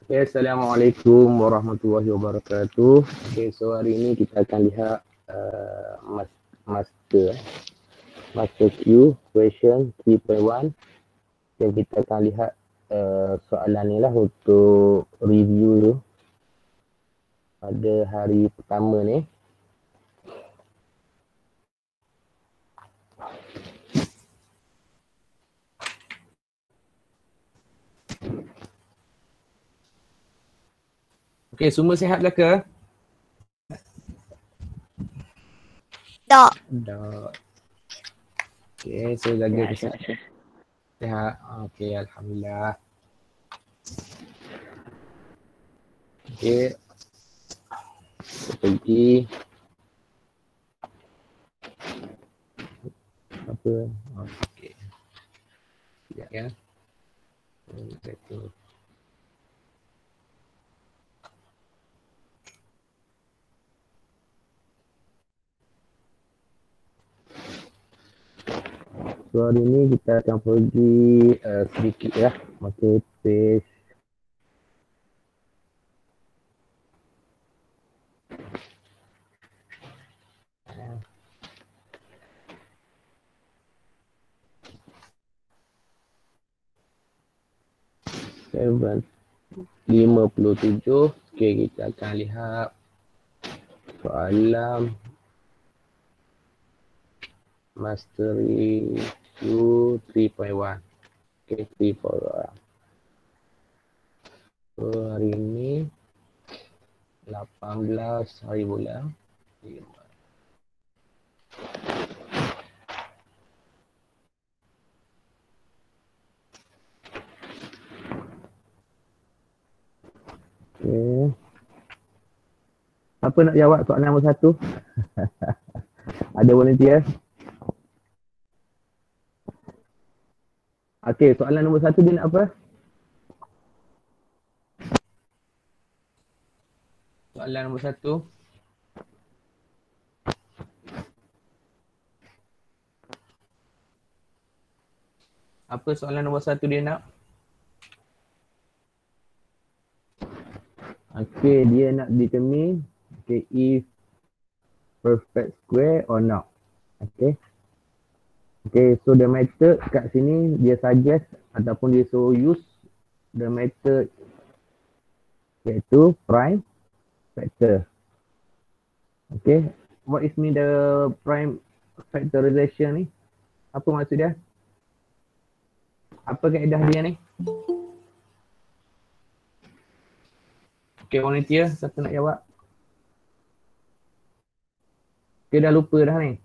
Okay, Assalamualaikum warahmatullahi wabarakatuh. Okay, so hari ini kita akan lihat master Q question 3.1 dan kita akan lihat soalan ni lah untuk review tu pada hari pertama ni. Okay, semua sihat dah ke? Tak. Dah. Okay, so jaga kesihatan. Sihat. Okay, Alhamdulillah. Okay. Pergi. Apa? Okay. Sekejap ya. So hari ni kita akan pergi sedikit ya. Okay, page. Seven 57. Okay, kita akan lihat soalan Mastery Q 3.1. Okay, 3.1. So hari ini 18 hari bulan 5. Okay. Siapa nak jawab soalan nombor 1? Ada volunteer? Okay, soalan nombor 1 dia nak apa? Soalan nombor 1. Apa soalan nombor 1 dia nak? Okay, dia nak determine if perfect square or not. Okay. Okay, so the method kat sini dia suggest ataupun dia suruh use the method iaitu prime factor. Okay, what is mean the prime factorization ni? Apa maksud dia? Apa kaedah dia ni? Okay, volunteer, siapa nak jawab? Okay, dah lupa dah ni.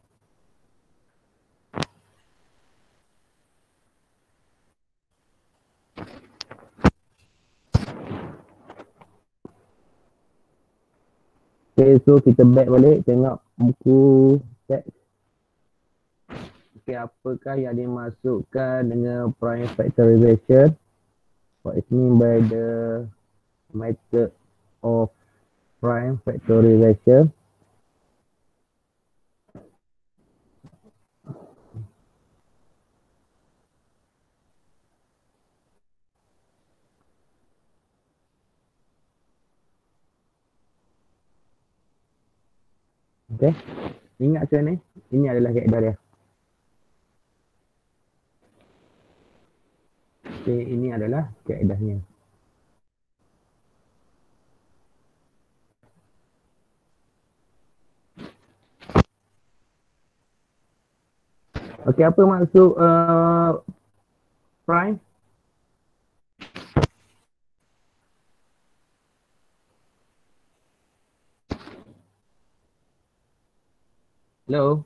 Okay, so kita back balik tengok buku teks. Okay, apakah yang dimasukkan dengan prime factorization? What is mean by the method of prime factorization? Okay, ingat ke ni? Ini adalah kaedah dia. Okay, ini adalah kaedahnya. Okay, apa maksud prime? Hello?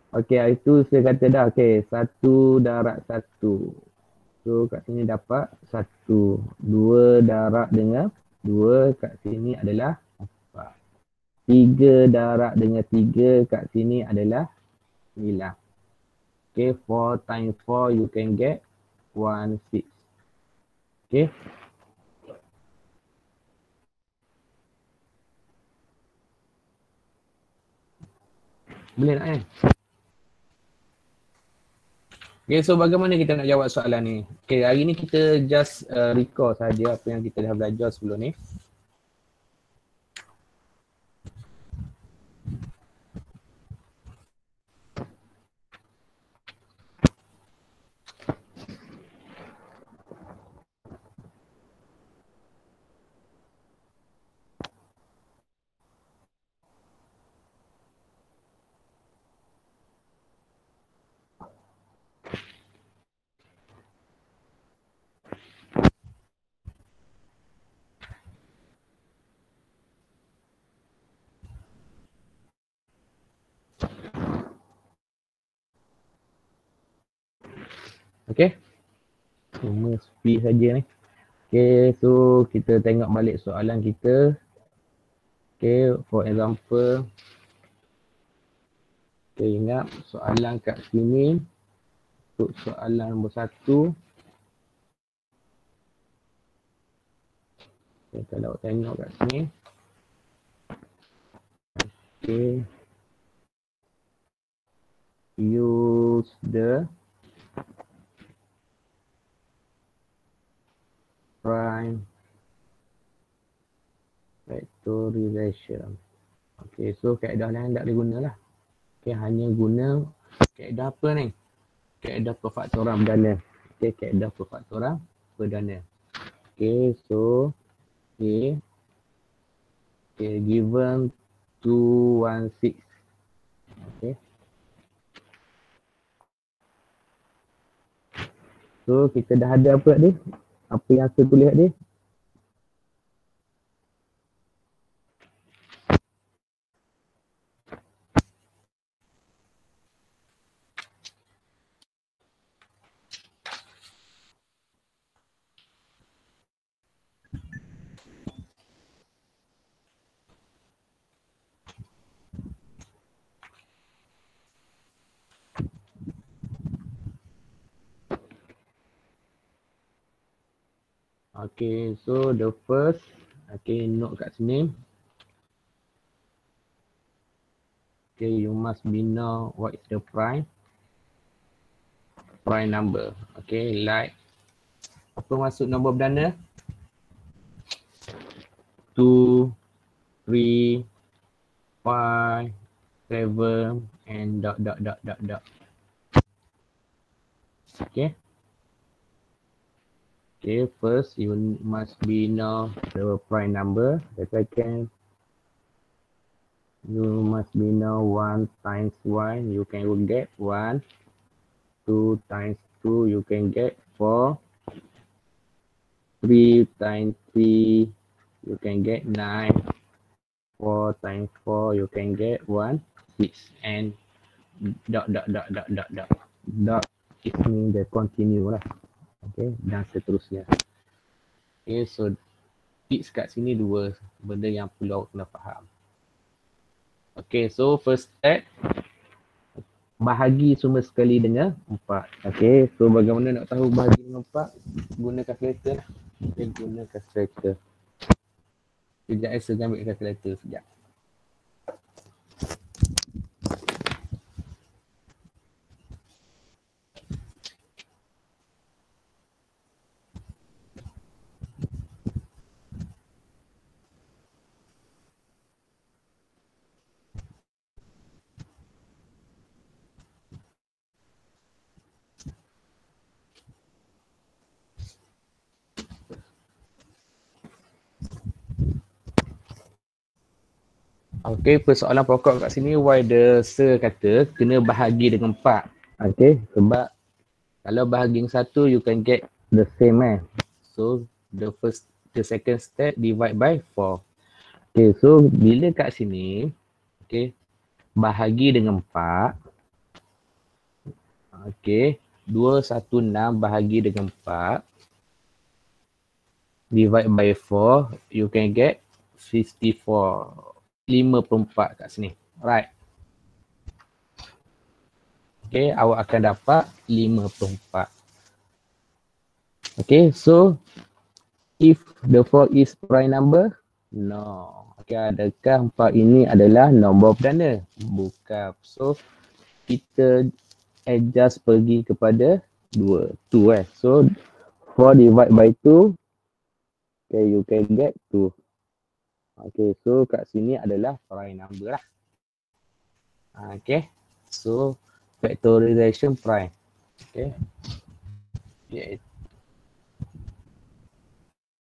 Okay, itu saya kata dah. Okay, 1 darab 1. So, kat sini dapat 1. 2 darab dengan 2 kat sini adalah 4. 3 darab dengan 3 kat sini adalah 9. Okay, 4 times 4 you can get 16. Okay. Boleh nak Okay, so bagaimana kita nak jawab soalan ni? Okay, hari ni kita just recall saja apa yang kita dah belajar sebelum ni. Okay, cuma speed saja ni. Okay, so kita tengok balik soalan kita. Okay, for example, okay, ingat soalan kat sini untuk soalan nombor 1. Okay, kalau tengok kat sini. Okay, use the prime factorization. Okay, so kaedah lain tak boleh guna lah. Okay, hanya guna kaedah apa ni? Kaedah perfaktoran perdana. Okay, kaedah perfaktoran perdana. Okay, so okay, given 216. Okay. So kita dah ada apa tadi? Apa yang saya tulis tadi? Okay, so the first, okay, note kat sini. Okay, you must be know what is the prime number. Okay, like apa maksud nombor perdana? 2, 3, 5, 7 and dot. Okay. Okay, first you must be know the prime number. The second, you must be know 1 times 1, you can get 1. 2 times 2, you can get 4. 3 times 3, you can get 9. 4 times 4, you can get 1, 6. And dot. Dot is mean the continue lah. Okay, dan seterusnya. Okay, so tips kat sini dua benda yang perlu awak kena faham. Okay, so first step, bahagi semua sekali dengan 4. Okay, so bagaimana nak tahu bahagi dengan 4? Guna kalkulator lah. Okay, guna kalkulator. Sekejap saya ambil kalkulator sekejap. Okay, persoalan pokok kat sini, why the sir kata kena bahagi dengan 4. Okay, sebab kalau bahagi dengan 1, you can get the same So, the second step divide by 4. Okay, so bila kat sini, okay, bahagi dengan 4. Okay, 216 bahagi dengan 4. Divide by 4, you can get 54. 54 kat sini. Right. Okay, awak akan dapat 54. Okay, so if the 4 is prime number? No. Okay, adakah 4 ini adalah nombor perdana? Bukan. So, kita adjust pergi kepada 2. 2 So 4 divide by 2. Okay, you can get 2. Okay, so kat sini adalah prime number lah. Okay, so factorization prime. Okay,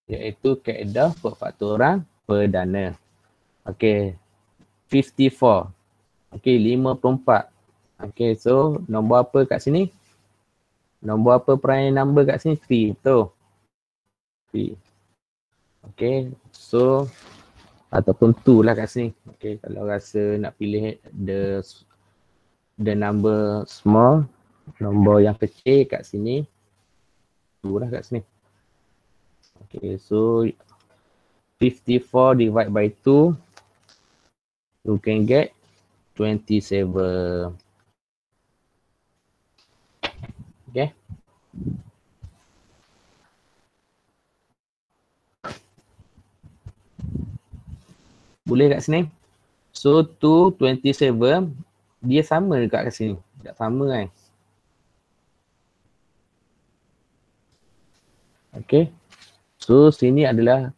iaitu kaedah perfaktoran perdana. Okay, 54. Okay, 54. Okay, so nombor apa kat sini? Nombor apa prime number kat sini? 3, betul? 3. Okay, so ataupun 2 lah kat sini. Okay, kalau rasa nak pilih the number small, nombor yang kecil kat sini, 2 lah kat sini. Okay, so 54 divide by 2, you can get 27. Okay. Boleh kat sini? So 2, 27, dia sama dekat kat sini. Tak sama kan? Okay. So sini adalah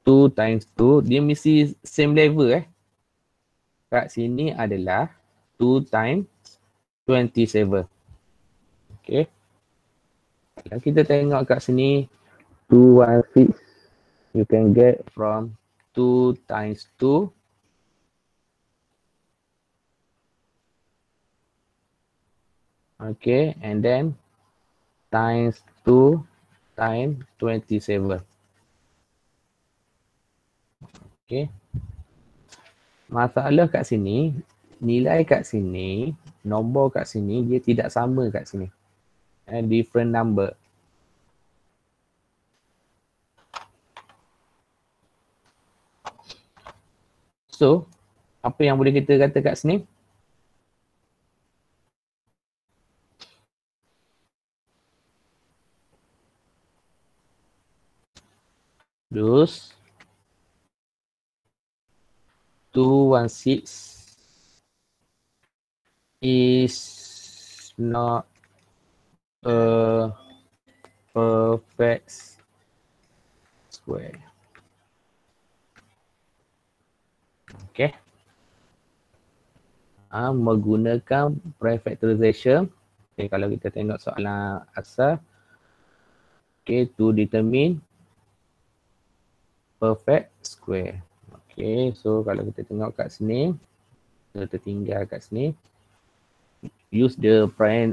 2 times 2. Dia mesti same level Kat sini adalah 2 times 27. Okay. Kalau kita tengok kat sini, 216, you can get from 2 times 2. Okay, and then times 2 times 27. Okay. Masalah kat sini, nilai kat sini, nombor kat sini, dia tidak sama kat sini. Different number. So, apa yang boleh kita kata kat sini? Those 216 is not a perfect square. Okay. Menggunakan prime factorization. Okay, kalau kita tengok soalan asal. Okay, to determine perfect square. Okay, so kalau kita tengok kat sini, kita tertinggal kat sini. Use the prime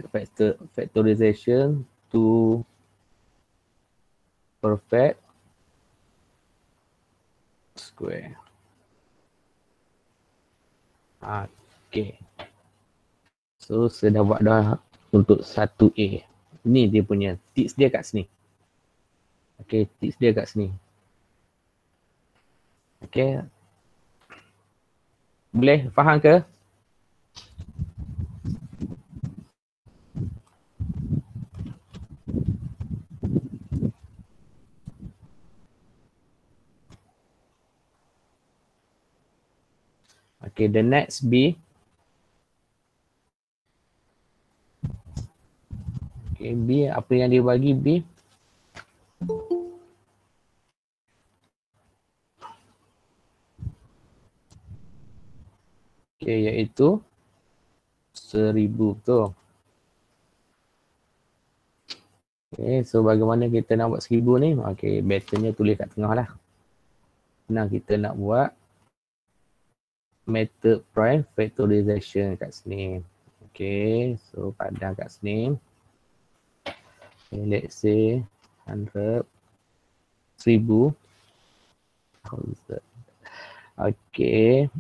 factorization to perfect square. Okay. So, saya dah buat dah untuk 1A. Ini dia punya tips dia kat sini. Okay, tips dia kat sini. Okay. Boleh faham ke? Okay, the next B. Okay, B, apa yang dia bagi B? Okay, iaitu 1000 tu. Okay, so bagaimana kita nak buat 1000 ni? Okay, betternya tulis kat tengah lah. Nah, kita nak buat method prime factorization kat sini. Okay, so padang kat sini. Okay, let's say 100, 1000. Okay.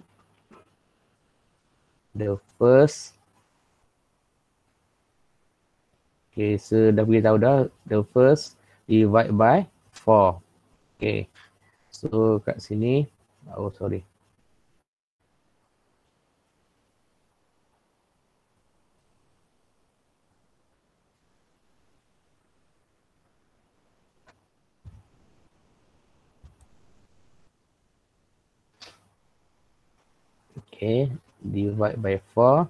The first. Okay, so dah beritahu dah. The first divide by 4. Okay. So kat sini. Oh, sorry. Okay, divide by 4.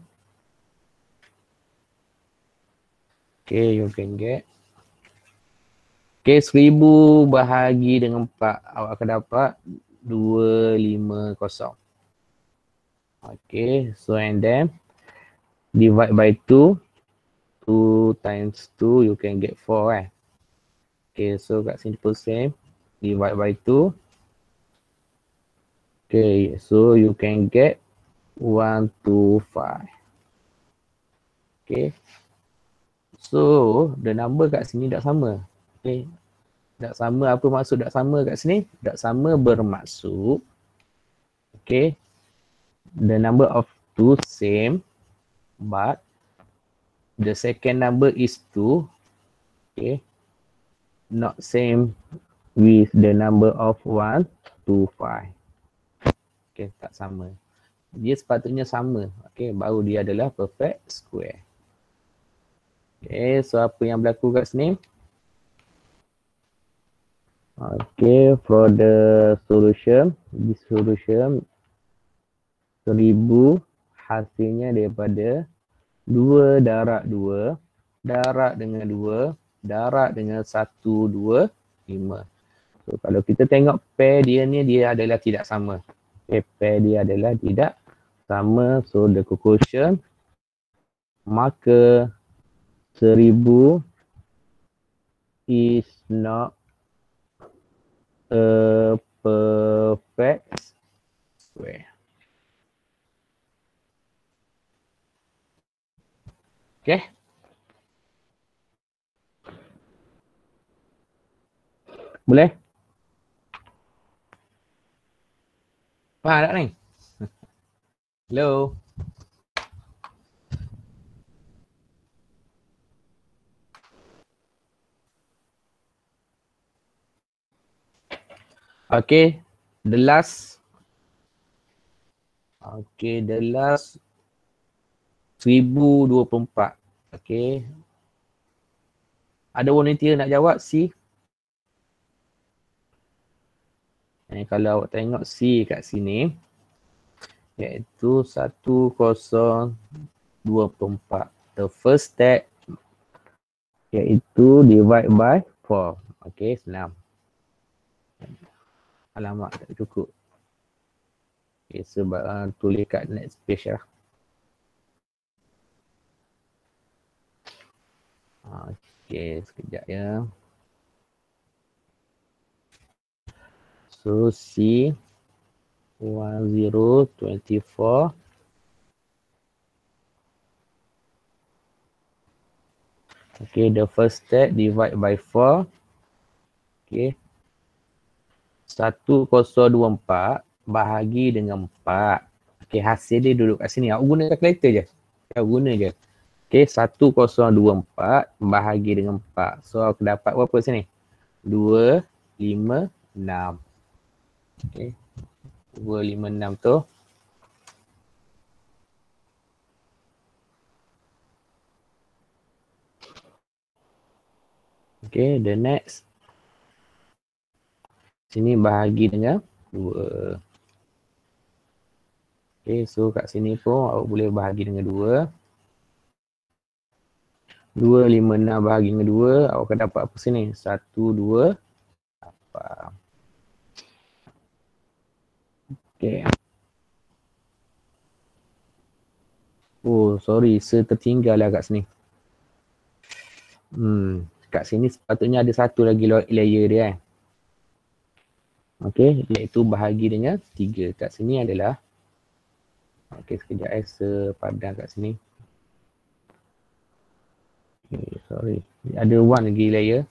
Okay, you can get. Okay, 1000 bahagi dengan 4. Awak akan dapat 250. Okay, so and then divide by 2. 2 times 2, you can get 4 Okay, so kat sini pun same. Divide by 2. Okay, so you can get 125. Okay. So, the number kat sini tak sama. Okay. Tak sama, apa maksud tak sama kat sini? Tak sama bermaksud, okay, the number of 2 same, but the second number is 2, okay, not same with the number of 1 to 5. Okay, tak sama. Dia sepatutnya sama, okay, baru dia adalah perfect square. Okay, so apa yang berlaku kat sini? Okay, for the solution, this solution 1000 hasilnya daripada 2 darab 2, darab dengan 2, darab dengan 1, 2, 5. So, kalau kita tengok pair dia ni, dia adalah tidak sama. Okay, pair dia adalah tidak sama. So, the conclusion, maka 1000 is not a perfect square. Okay. Boleh? Faham tak ni? Hello? Okay, the last 1024. Okay. Ada volunteer nak jawab C? Kalau awak tengok C kat sini, iaitu 1024. The first step iaitu divide by 4. Okay, senang. Alamak tak cukup. Okay, sebab tulis kat next page lah. Okay, sekejap ya. So C 1024. Okay, the first step divide by 4. Okay. 1024 bahagi dengan 4. Okay, hasil dia duduk kat sini. Aku guna calculator je. Aku guna je. Okay, 1024 bahagi dengan 4. So, aku dapat berapa sini? 2, 5, 6. Okay. 256 tu. Okay, the next. Sini bahagi dengan 2. Okay, so kat sini pun awak boleh bahagi dengan 2. 256 bahagi dengan 2, awak akan dapat apa sini? 1, 2, 8. Okay. Oh, sorry. Tertinggal lah kat sini. Kat sini sepatutnya ada satu lagi layer dia kan. Okay, iaitu bahagi dengan 3. Kat sini adalah, okay, sekejap sepadan kat sini. Okay, sorry. Ada one lagi layer.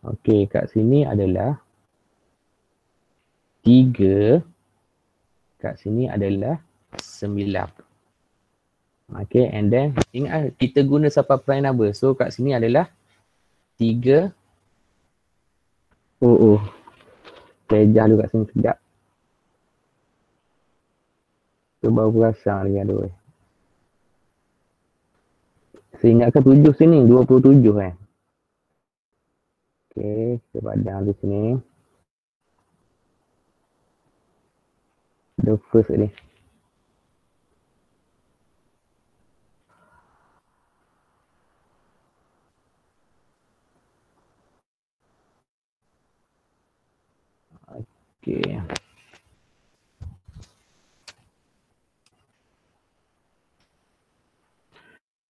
Okay, kat sini adalah 3. Kat sini adalah 9. Okay, and then ingat kita guna siapa prime number. So kat sini adalah 3. Pejah dulu kat sini sekejap. So baru perasan lagi ada. Saya ingatkan 7 sini, 27 kan. Okay, kita padang di sini. The first ni. Okey.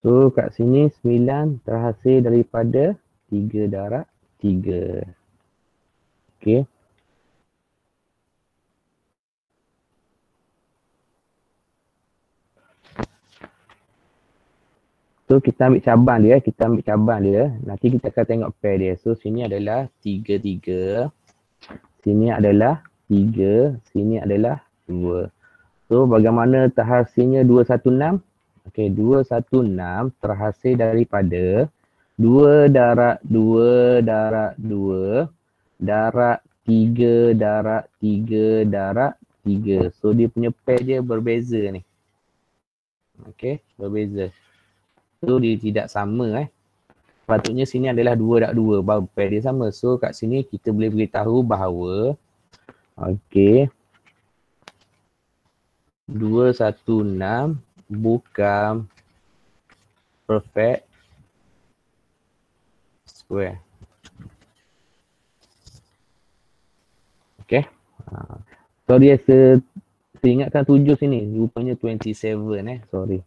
So kat sini 9 terhasil daripada 3 darab 3. Okey. So kita ambil cabang dia, nanti kita akan tengok pair dia. So sini adalah 3 3. Sini adalah 3, sini adalah 2. So bagaimana terhasilnya 216? Okey, 216 terhasil daripada 2 darab 2 darab 2 darab 3 darab 3 darab 3. So dia punya pair dia berbeza ni. Okey, berbeza. So dia tidak sama Patutnya sini adalah 2 darab 2 baru pair dia sama. So kat sini kita boleh beritahu bahawa okey 216 bukan perfect square. Okey. So dia seingatkan 7 sini. Rupanya 27 sorry.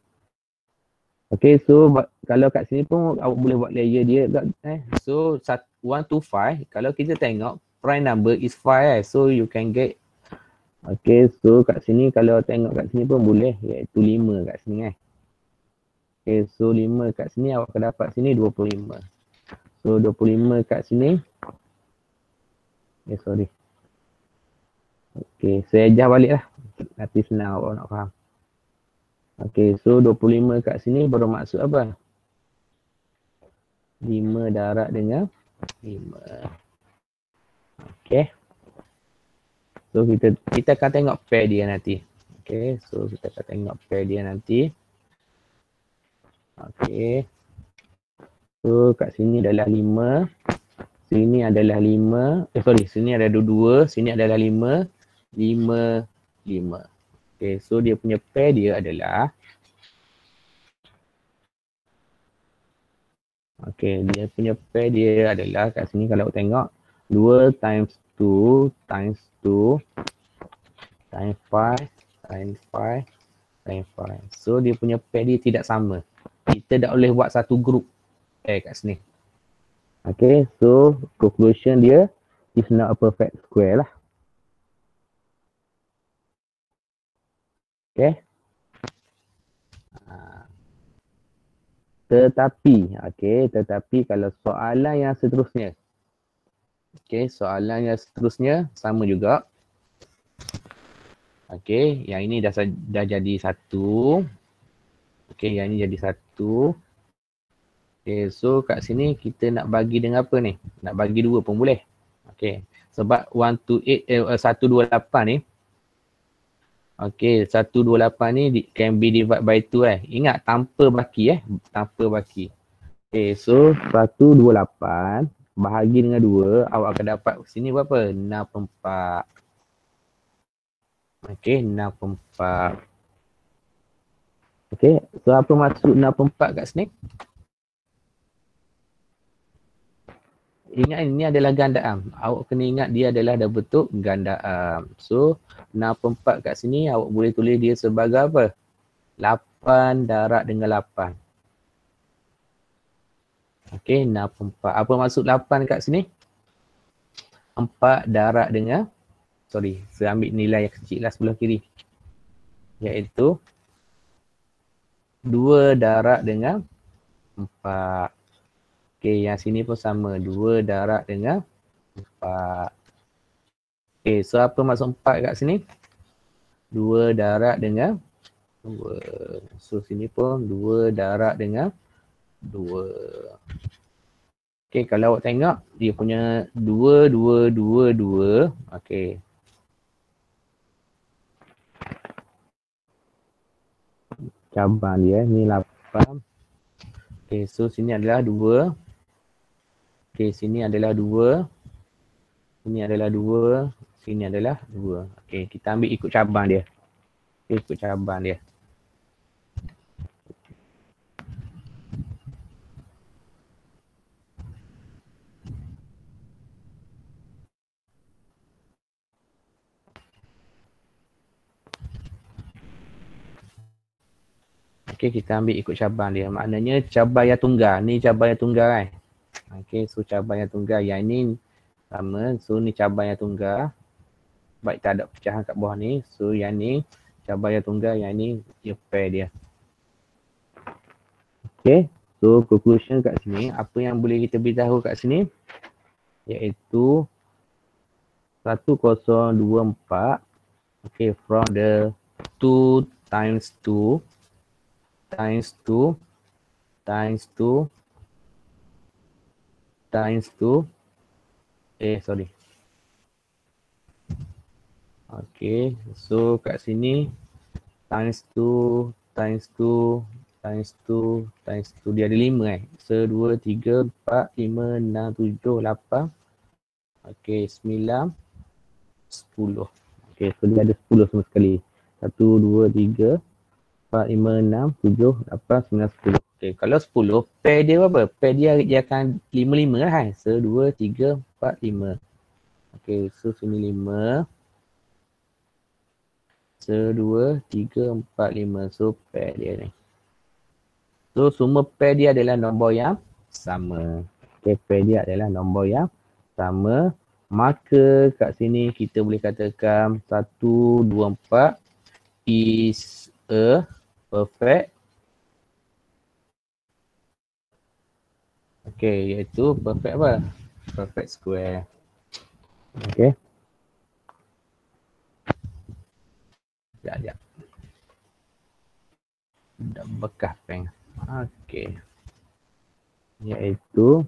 Okey, so kalau kat sini pun awak boleh buat layer dia So 1 to 5, kalau kita tengok prime number is 5 so you can get. Okey, so kat sini kalau tengok kat sini pun boleh iaitu 5 kat sini Okey, so 5 kat sini awak akan dapat sini 25. So 25 kat sini. Sorry. Okey, saya ajar balik lah. Nanti senang awak nak faham. Okey, so 25 kat sini bermaksud apa? 5 darab dengan 5. Okey. So kita akan tengok pair dia nanti. Okey, so kita akan tengok pair dia nanti. Okey. So kat sini adalah 5. Sini adalah 5. Sini ada 2. Sini adalah 5. 5, 5. Okay, so dia punya pair dia adalah dia punya pair dia adalah kat sini kalau tengok 2 times 2 times 2 times 5 times 5 times 5. So dia punya pair dia tidak sama. Kita tak boleh buat satu group pair kat sini. Okay, so conclusion dia is not a perfect square lah. Okay. Tetapi kalau soalan yang seterusnya. Soalan yang seterusnya sama juga. Yang ini dah jadi 1. Yang ini jadi 1. So kat sini kita nak bagi dengan apa ni? Nak bagi 2 pun boleh. Sebab 128 ni 128 ni can be divided by 2 Ingat tanpa baki tanpa baki. So 128 bahagi dengan 2, awak akan dapat sini berapa? 64. 64. So apa maksud 64 kat sini? Ingat ini adalah gandaan. Awak kena ingat dia adalah dah bentuk gandaan. So 64 kat sini awak boleh tulis dia sebagai apa? 8 darab dengan 8. 64. Apa maksud 8 kat sini? 4 darab dengan, saya ambil nilai yang kecil lah sebelah kiri. Iaitu 2 darab dengan 4. Yang sini pun sama. 2 darab dengan 4. So apa maksud 4 kat sini? 2 darab dengan 2. So sini pun 2 darab dengan 2. Kalau awak tengok dia punya 2, 2, 2, 2. Cabang dia ni 8. So sini adalah 2. Sini adalah 2. Sini adalah 2. Sini adalah 2. Kita ambil ikut cabang dia. Ikut cabang dia. Okay, kita ambil ikut cabang dia. Maknanya cabar yang tunggal. Ni cabar yang tunggal kan. Okay, so cabar yang tunggal. Yang ni sama. So ni cabar yang tunggal. Baik, tak ada pecahan kat bawah ni. So yang ni cabar yang tunggal. Yang ni dia pair dia. Okay, so conclusion kat sini. Apa yang boleh kita beritahu kat sini? Iaitu 1024. Okay, from the 2 times 2 times 2 times 2 times 2 sorry. Okay, so kat sini times 2 times 2 times 2 times 2 dia ada 5 So 2, 3, 4, 5, 6, 7, 8 Okay, 9, 10. Okay, so dia ada 10 semua sekali. 1, 2, 3, 4, 5, 6, 7, 8, 9, 10. Okay, kalau 10, pair dia apa? Pair dia akan 5-5 lah kan? So, 2, 3, 4, 5. Okay, so sini 5. So, 2, 3, 4, 5. So, pair dia ni. So, semua pair dia adalah nombor yang sama. Okay, pair dia adalah nombor yang sama. Maka kat sini kita boleh katakan 1, 2, 4 is a perfect. Okay, iaitu perfect apa? Perfect square. Okay. Sekejap. Dah bekas pen. Okay. Iaitu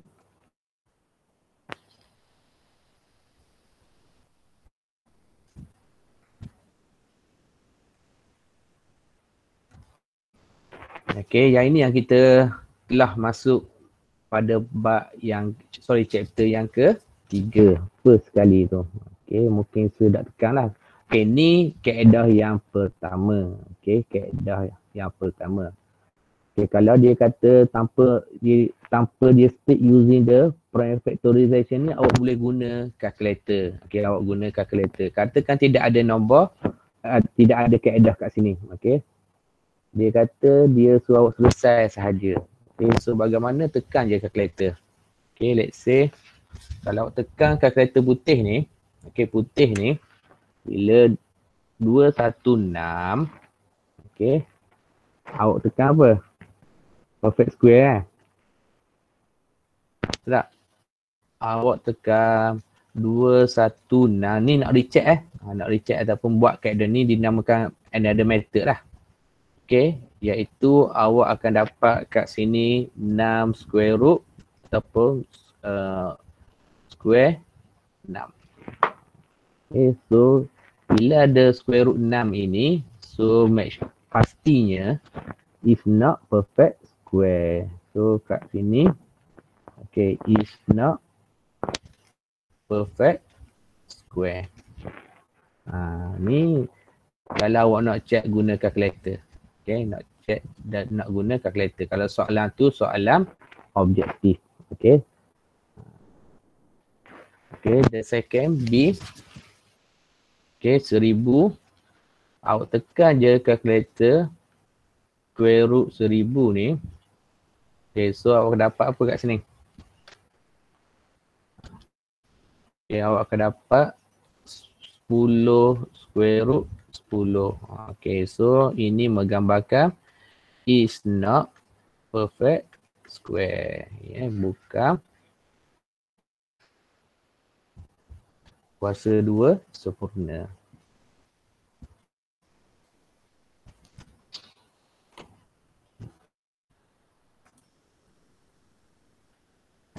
okay, yang ini yang kita telah masuk pada bab yang, chapter yang ke-3. First sekali tu. Okay, mungkin saya dah tekan lah. Okay, ni kaedah yang pertama. Okay, kaedah yang pertama. Okay, kalau dia kata tanpa dia state using the prime factorization ni, awak boleh guna calculator. Okay, awak guna calculator. Katakan tidak ada nombor, tidak ada kaedah kat sini. Okay. Dia kata dia suruh awak selesai sahaja. Okay, so bagaimana tekan je calculator. Okay, let's say kalau awak tekan calculator putih ni, okay, putih ni, bila 216, okay, awak tekan apa? Perfect square kan? Tak? Awak tekan 216, ni nak recheck nak recheck ataupun buat kaedah ni dinamakan another method lah. Okay, iaitu awak akan dapat kat sini 6 square root ataupun square 6. Okay, so bila ada square root 6 ini, so pastinya is not perfect square. So kat sini, okay, is not perfect square. Ni kalau awak nak check guna calculator. Okay, nak check dan nak guna calculator. Kalau soalan tu soalan objektif. Okay. Okay, the second B. Okay, 1000. Awak tekan je calculator square root 1000 ni. Okay, so awak dapat apa kat sini? Okay, awak akan dapat 10 square root 10. Okay, so ini menggambarkan is not perfect square. Bukan kuasa 2 sempurna.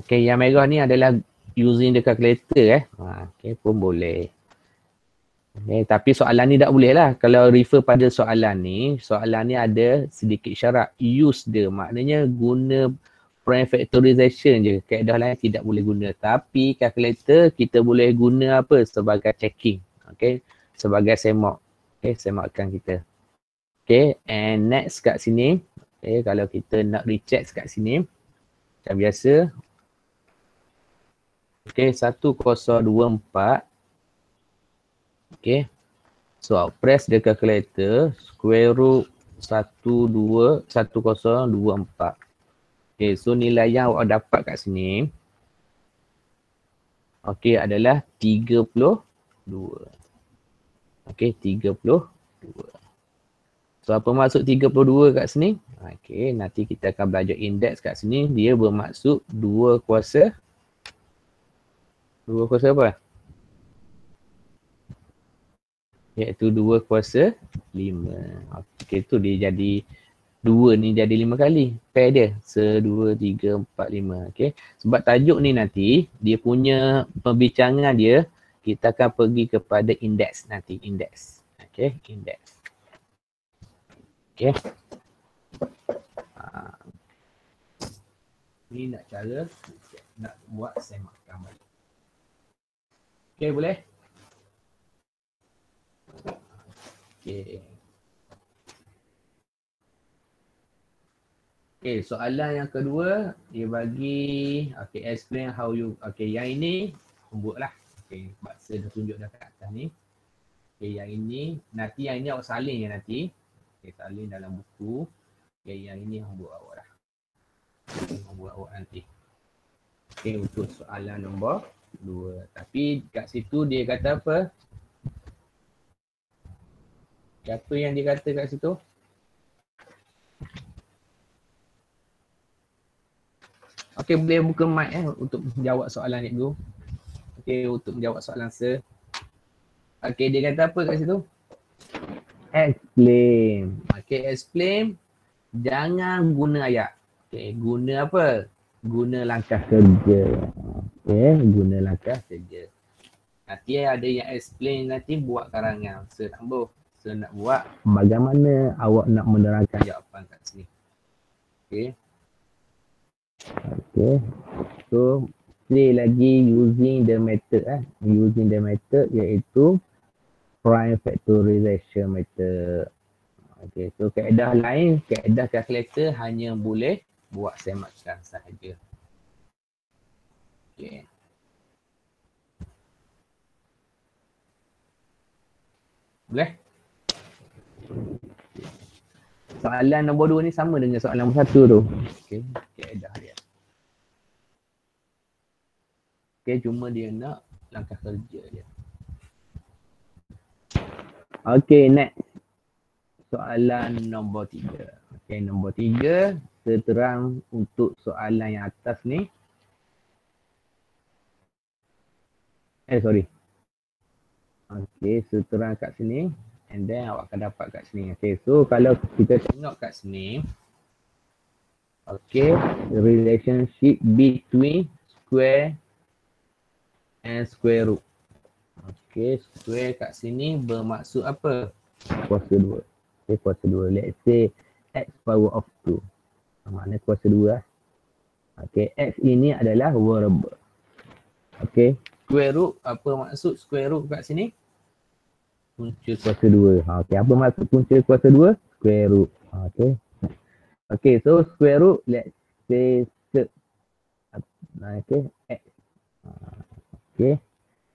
Okay, yang merah ni adalah using the calculator Okay, pun boleh. Okay, tapi soalan ni tak boleh lah. Kalau refer pada soalan ni ada sedikit syarat. Use dia, maknanya guna prime factorization je. Kaedah lain tidak boleh guna. Tapi calculator kita boleh guna apa? Sebagai checking. Okay, sebagai semak. Okay, semakkan kita. Okay, and next kat sini. Okay, kalau kita nak recheck kat sini. Macam biasa. Okay, 1024. Okay, so press the calculator, square root 1024. Okay, so nilai yang awak dapat kat sini adalah 32. Okay, 32. So apa maksud 32 kat sini? Okay, nanti kita akan belajar indeks kat sini. Dia bermaksud 2 kuasa. 2 kuasa apa? Iaitu 2 kuasa 5. Okay, tu dia jadi 2 ni jadi 5 kali. Pair dia. 1, 2, 3, 4, 5. Okay. Sebab tajuk ni nanti, dia punya pembincangan dia, kita akan pergi kepada indeks nanti. Indeks. Okay, indeks. Okay. Ni nak cara nak buat semakan balik. Okay, boleh? Okay. Okay, soalan yang kedua, dia bagi, explain how you, yang ini, buatlah. Okay, baksa dah tunjuk dah kat atas ni. Okay, yang ini, nanti yang ini awak salin ya nanti. Okay, salin dalam buku. Okay, yang ini yang buat awak dah. Buat awak nanti. Okay, untuk soalan nombor 2. Tapi kat situ dia kata apa? Apa yang dia kata kat situ? Okay, boleh buka mic untuk menjawab soalan ni dulu. Okay, untuk menjawab soalan sir. Okay, dia kata apa kat situ? Explain. Okay, explain. Jangan guna ayat. Okay, guna apa? Guna langkah kerja. Okay, guna langkah kerja. Nanti ada yang explain nanti buat karangan. Sir nak buat. Sir nak buat bagaimana awak nak menerangkan jawapan kat sini. Okay. Okay, so play lagi using the method using the method iaitu prime factorization method. Okay, so kaedah lain, kaedah kalkulator hanya boleh buat semakan sahaja. Okay. Boleh? Soalan nombor 2 ni sama dengan soalan nombor 1 tu. Okay, kaedah dia. Okay, cuma dia nak langkah kerja dia. Okay, next. Soalan nombor 3. Okay, nombor 3. Terang untuk soalan yang atas ni. Sorry. Okay, terang kat sini. And then awak akan dapat kat sini. Okay, so kalau kita tengok kat sini. Okay, the relationship between square and square root. Okay, square kat sini bermaksud apa? Kuasa 2. Okay, kuasa 2. Let's say x power of 2. Maknanya kuasa 2 lah. Okay, x ini adalah variable. Okay, square root, apa maksud square root kat sini? Punca kuasa 2. Okay, apa maksud punca kuasa 2? Square root. Okay. Okay, so square root, let's say, okay, x. Okay,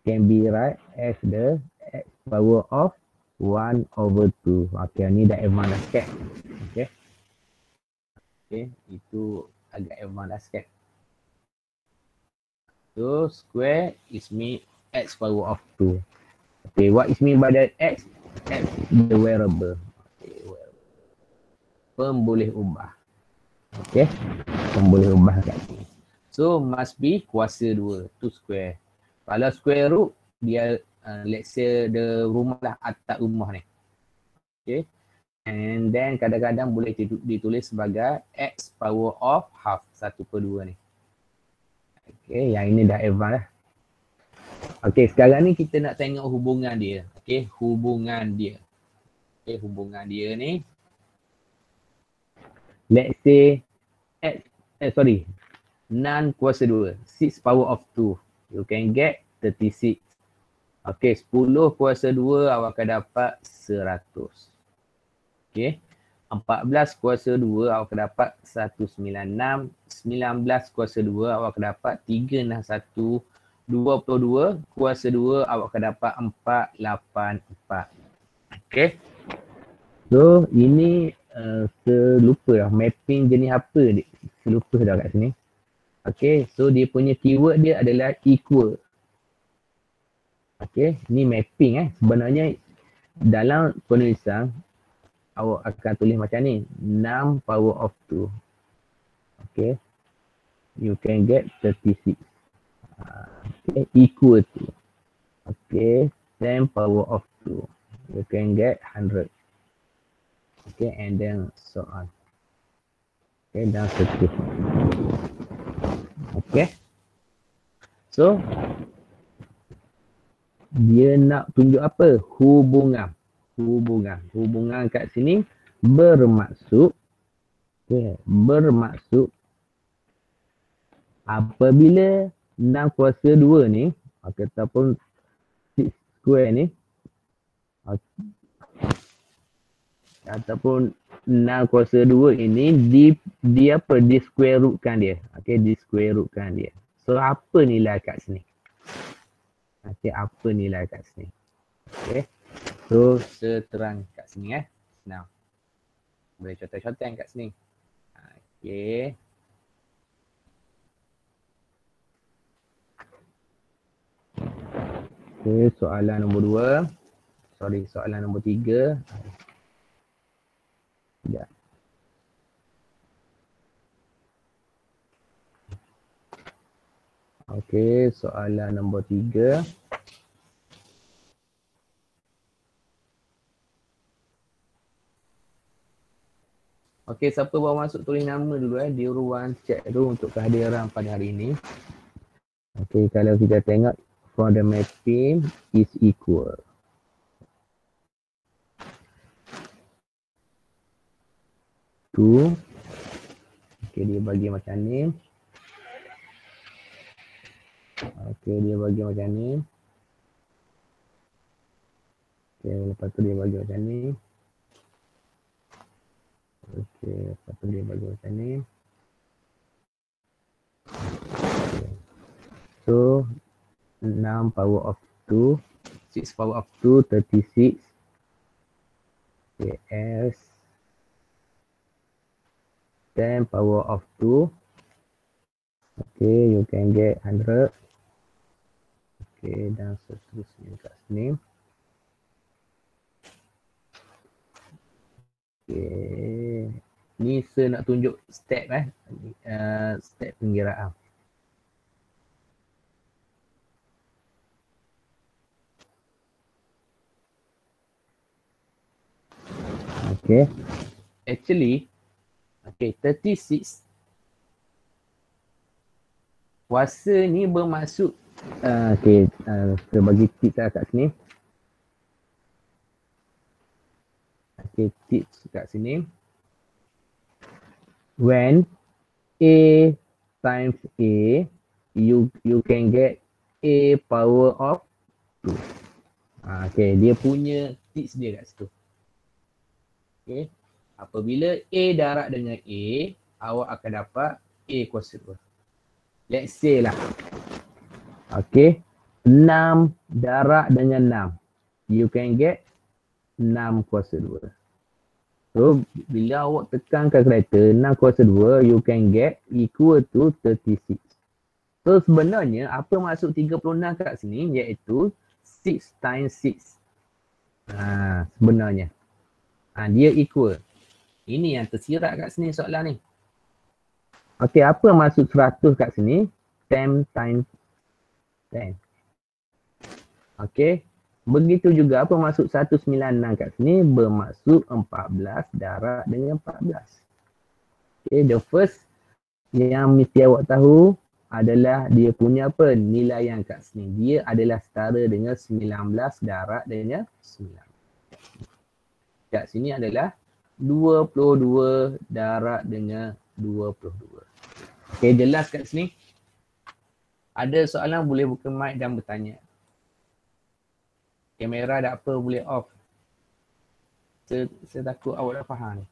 can be write as the x power of 1 over 2. Okay, ni dah advance dah sikit. Okay. Okay, itu agak advance dah sikit. So, square is mean x power of 2. Okay, what is mean by that x? X the variable. Okay, variable. Pemboleh ubah. Okay, pemboleh ubah kat sini. So, must be kuasa 2 to square. Kalau square root, dia let's say the rumah lah, atap rumah ni. Okay. And then kadang-kadang boleh ditulis sebagai x power of half, 1/2 ni. Okay, yang ini dah advance lah. Okay, sekarang ni kita nak tengok hubungan dia. Okay, hubungan dia. Okay, hubungan dia ni. Let's say x, nan kuasa 2, 6 power of 2. You can get 36. Okay, 10 kuasa 2 awak akan dapat 100. Okay, 14 kuasa 2 awak akan dapat 196. 19 kuasa 2 awak akan dapat 361. 22 kuasa 2 awak akan dapat 484. Okay. So ini Lupa dah mapping jenis apa ni. Lupa dah kat sini. Okay, so dia punya keyword dia adalah equal. Okay, ni mapping Sebenarnya dalam penulisan awak akan tulis macam ni. 6 power of 2. Okay, you can get 36. Okay, equal to. Okay, 10 power of 2. You can get 100. Okay, and then so on. Okay, dan seterusnya. Okay. So, dia nak tunjuk apa? Hubungan. Hubungan kat sini bermaksud apabila 6 kuasa 2 ni ataupun 6 square ni ataupun 6 kuasa 2 ini di apa? Di square rootkan dia. Okey, di square rootkan dia. So apa nilai kat sini? Okey, apa nilai kat sini? Okey. So seterang kat sini Now. Boleh contoh-contoh kat sini. Okey. Okey, soalan nombor 2. Soalan nombor 3. Ya. Okey, soalan nombor 3. Okey, siapa bawa masuk tulis nama dulu di ruang chat room untuk kehadiran pada hari ini. Okey, kalau kita tengok for the mapping is equal. Okey, dia bagi macam ni. Okey, dia bagi macam ni. Okey, lepas tu dia bagi macam ni. Okey, lepas tu dia bagi macam ni. Okay. So, 6 power of 2. 6 power of 2, 36. Okay, S. 10 power of 2. Okay, you can get 100. Okay, dan seterusnya kat sini. Okay. Ni saya nak tunjuk step step penggiraan. Okay. Actually, okay, 36 kuasa ni bermaksud okay, saya bagi tips kat sini. Okay, tips kat sini. When A times A, you can get A power of 2. Okay, dia punya tips dia kat situ. Okay, apabila A darab dengan A, awak akan dapat A kuasa 2. Let's say lah. Okay, 6 darab dengan 6. You can get 6 kuasa 2. So, bila awak tekan kalkulator 6 kuasa 2, you can get equal to 36. So, sebenarnya apa maksud 36 kat sini iaitu 6 times 6. Sebenarnya. Dia equal. Ini yang tersirat kat sini soalan ni. Okey, apa maksud 100 kat sini? 10 times 10. Okey. Begitu juga apa maksud 196 kat sini? Bermaksud 14 darab dengan 14. Okey, the first yang mesti awak tahu adalah dia punya apa? Nilai yang kat sini. Dia adalah setara dengan 19 darab dengan 9. Kat sini adalah 22 darab dengan 22. Okey, jelas kat sini? Ada soalan boleh buka mic dan bertanya. Kamera tak apa boleh off. Saya takut awak dah faham ni.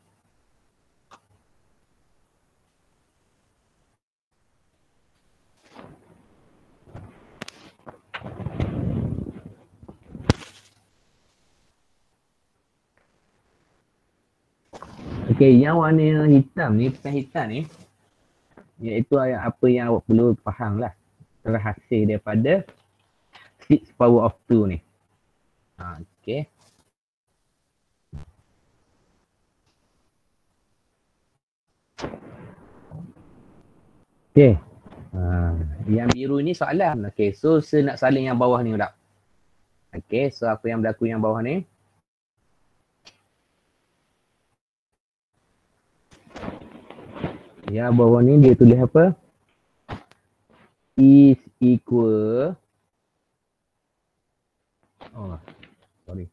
Okay, yang warna hitam ni, pen hitam ni, iaitu apa yang awak perlu faham lah. Terhasil daripada 6 power of 2 ni. Okay. Okay. Yang biru ni soalan. Okay, so saya nak salin yang bawah ni pula. Okay, so apa yang berlaku yang bawah ni? Yang bawah ni dia tulis apa? Is equal. Oh, sorry.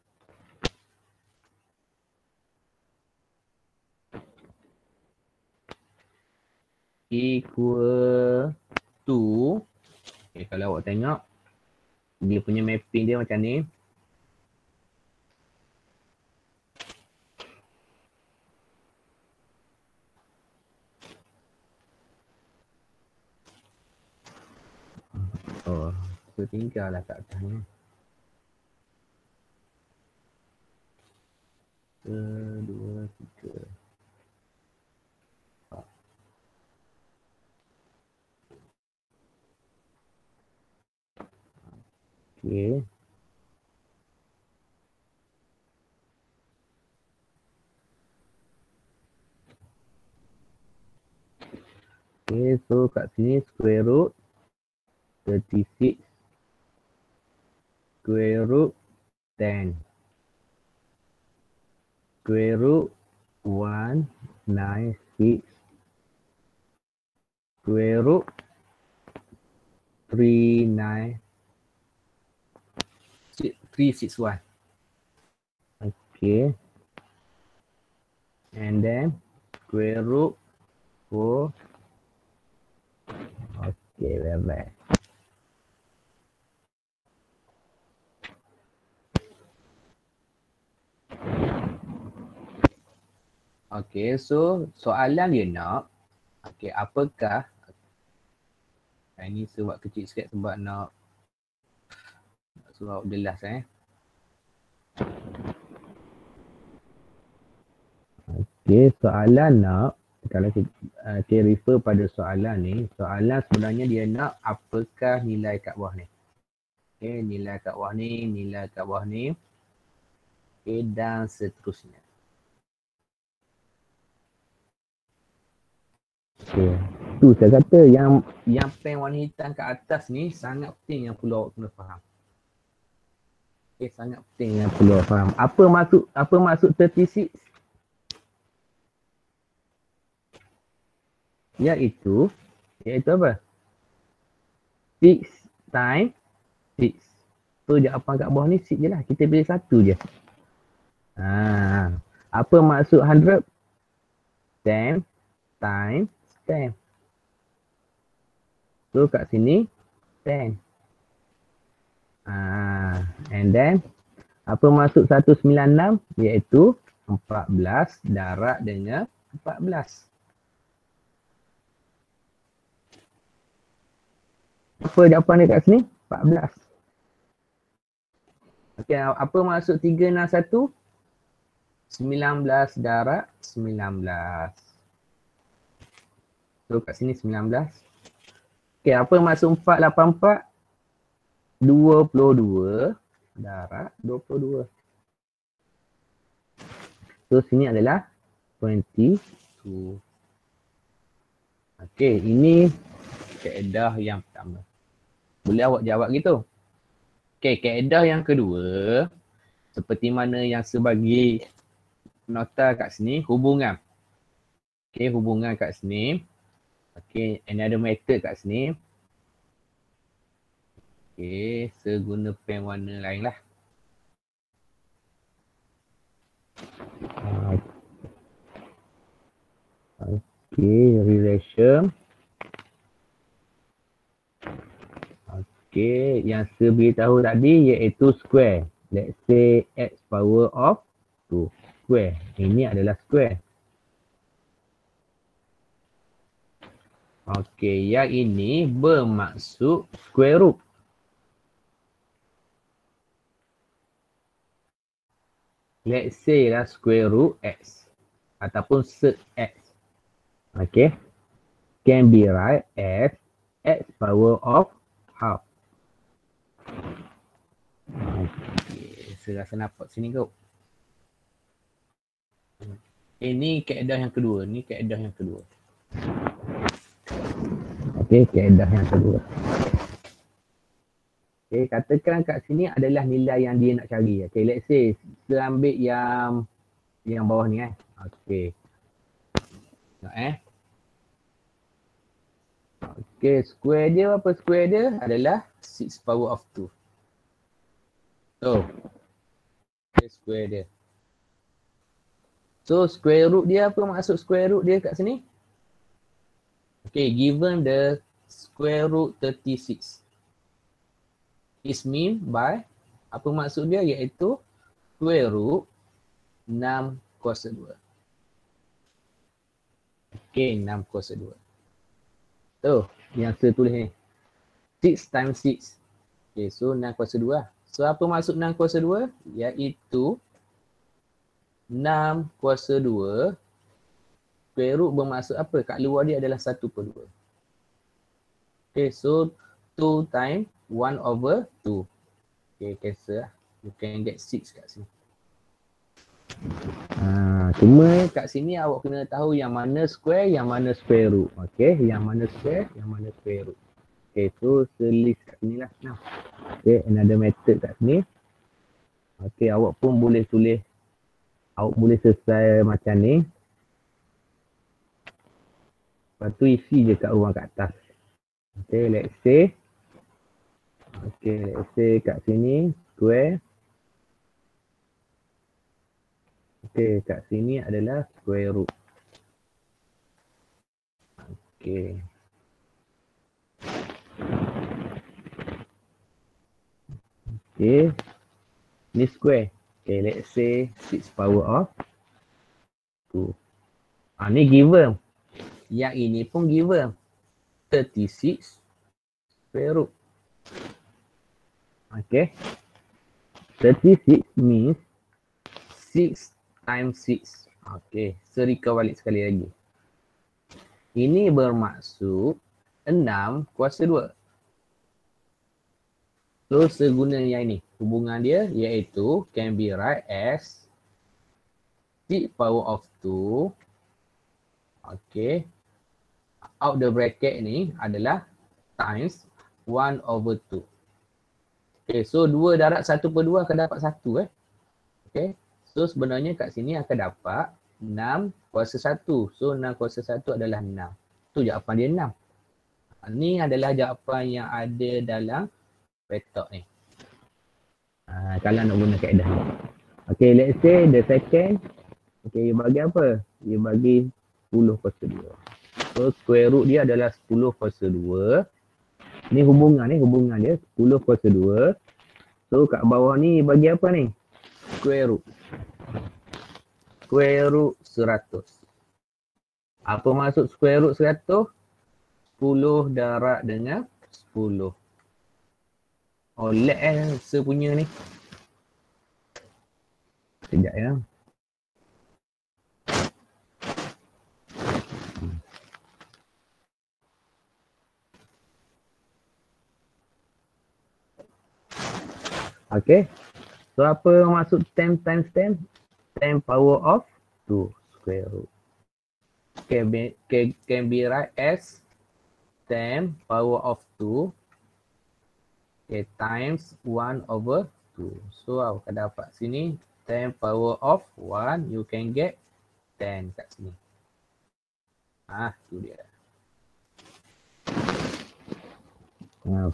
Equal to. Okay, kalau awak tengok, dia punya mapping dia macam ni. Oh, so tinggallah kat atas ni. Dua, tiga. Okay. Okay, so kat sini square root 36 square root 10 square root 196 square root 361. Okay. And then square root 4. Okay, bye-bye. Okay, so soalan dia nak, okay, apakah, ini sebab kecil sikit sebab nak suruh jelas Okay, soalan nak, kalau kita refer pada soalan ni, soalan sebenarnya dia nak apakah nilai kat bawah ni. Okay, nilai kat bawah ni, nilai kat bawah ni. Okay, dan seterusnya. Okay. Tu saya kata yang pen warna hitam kat atas ni sangat penting yang perlu awak kena faham. Okay, sangat penting yang perlu awak faham. Apa maksud 36? Iaitu apa? 6 times 6. So jawapan kat bawah ni 6 je lah. Kita pilih satu je. Apa maksud 100? 10 times 10. So kat sini 10. And then apa maksud 196? Iaitu 14 darab dengan 14. Apa jawapan dia kat sini? 14. Okey, apa maksud 361? 19 darab 19. So kat sini 19. Okey, apa maksud 484? 22 darab 22. So sini adalah 22. Okey, ini kaedah yang pertama. Boleh awak jawab gitu? Okey, kaedah yang kedua, seperti mana yang sebagai nota kat sini, hubungan. Okey, hubungan kat sini. Okey, another method kat sini. Okey, saya guna pen warna lain lah. Okey, relation. Okey, yang saya beritahu tadi iaitu square. Let's say x power of 2 square. Ini adalah square. Okey, yang ini bermaksud square root. Let's say lah square root x. ataupun sec x. Okay. Can be write as x power of half. Okay. Saya rasa nampak sini kau. Ini kaedah yang kedua. Ni kaedah yang kedua. Okay, kaedah yang kedua. Okay, katakan kat sini adalah nilai yang dia nak cari. Okay, let's say kita ambil yang bawah ni Okay. Tengok Okay, square dia apa? Square dia adalah 6 power of 2. So, okay, square dia. So, square root dia apa maksud square root dia kat sini? Okay, given the square root 36 is mean by, apa maksud dia iaitu square root 6 kuasa 2. Okay, 6 kuasa 2. Tu, yang saya tulis ni. 6 times 6. Okay, so 6 kuasa 2 lah. So, apa maksud 6 kuasa 2? Iaitu 6 kuasa 2 square root bermaksud apa? Kat luar dia adalah 1/2. Okay, so 2 times 1 over 2. Okay, cancel lah. You can get 6 kat sini. Cuma kat sini awak kena tahu yang mana square, yang mana square root. Okay, yang mana square, yang mana square root. Okay, so list kat sini lah. Okay, another method kat sini. Okay, awak pun boleh tulis. Awak boleh selesai macam ni. Lepas tu isi je kat ruang kat atas. Okay, let's say. Okay, let's say kat sini square. Okay, kat sini adalah square root. Okay. Okay. Ni square. Okay, let's say 6 power of 2. Ni given. Yang ini pun given. 36 square root. Okay. 36 means 6 times 6. Okay, so recall balik sekali lagi. Ini bermaksud 6 kuasa 2. So, seguna yang ini. Hubungan dia iaitu can be write as 6 power of 2. Okay. Out the bracket ni adalah times 1 over 2. Okay, so 2 darab 1/2 akan dapat 1 Okay. So sebenarnya kat sini akan dapat 6 kuasa 1. So 6 kuasa 1 adalah 6. Tu jawapan dia 6. Ni adalah jawapan yang ada dalam petok ni. Kalau nak guna kaedah ni. Okay, let's say the second. Okay, you bagi apa? You bagi 10 kuasa 2. So square root dia adalah 10 kuasa 2. Ni hubungan dia 10 kuasa 2. So kat bawah ni bagi apa ni? Square root. Square root 100. Apa maksud square root 100? 10 darab dengan 10. Oh, lag sepunya ni. Sekejap ya. Okay. So apa maksud 10 times 10? 10 power of 2 square root. Can be write as 10 power of 2 times 1 over 2. So awak akan dapat sini 10 power of 1, you can get 10 kat sini. Tu dia.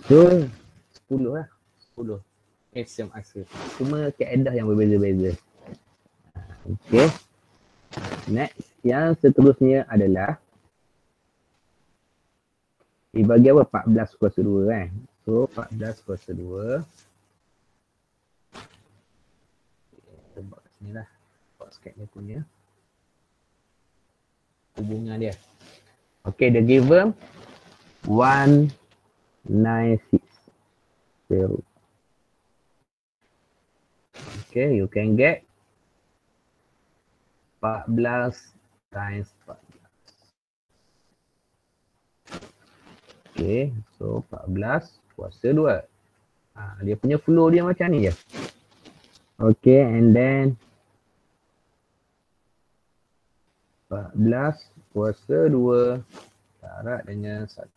So 10 lah. 10. Same answer. Cuma kaedah yang berbeza-beza. Okay. Next, yang seterusnya adalah dibagi apa? 14 kuasa 2 kan. So 14 kuasa 2. Kita buat kat sini lah. Buat sikit dia punya hubungan dia. Okay, the given 196 square root. Okay, you can get 14 times 14. Okay, so 14 kuasa 2. Dia punya flow dia macam ni je. Okay, and then 14 kuasa 2 darab dengan 1/2.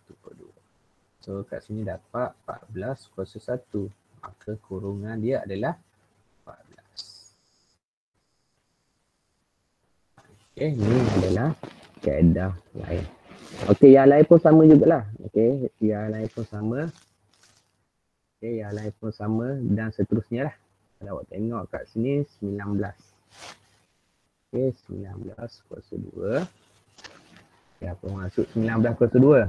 So kat sini dapat 14 kuasa 1. Maka kurungan dia adalah 14. Okay, ni adalah kaedah lain. Okay, yang lain pun sama jugalah. Okay, yang lain pun sama. Okay, yang lain pun sama dan seterusnya lah. Kalau awak tengok kat sini 19. Okay, 19 kuasa 2. Okay, apa maksud 19 kuasa 2?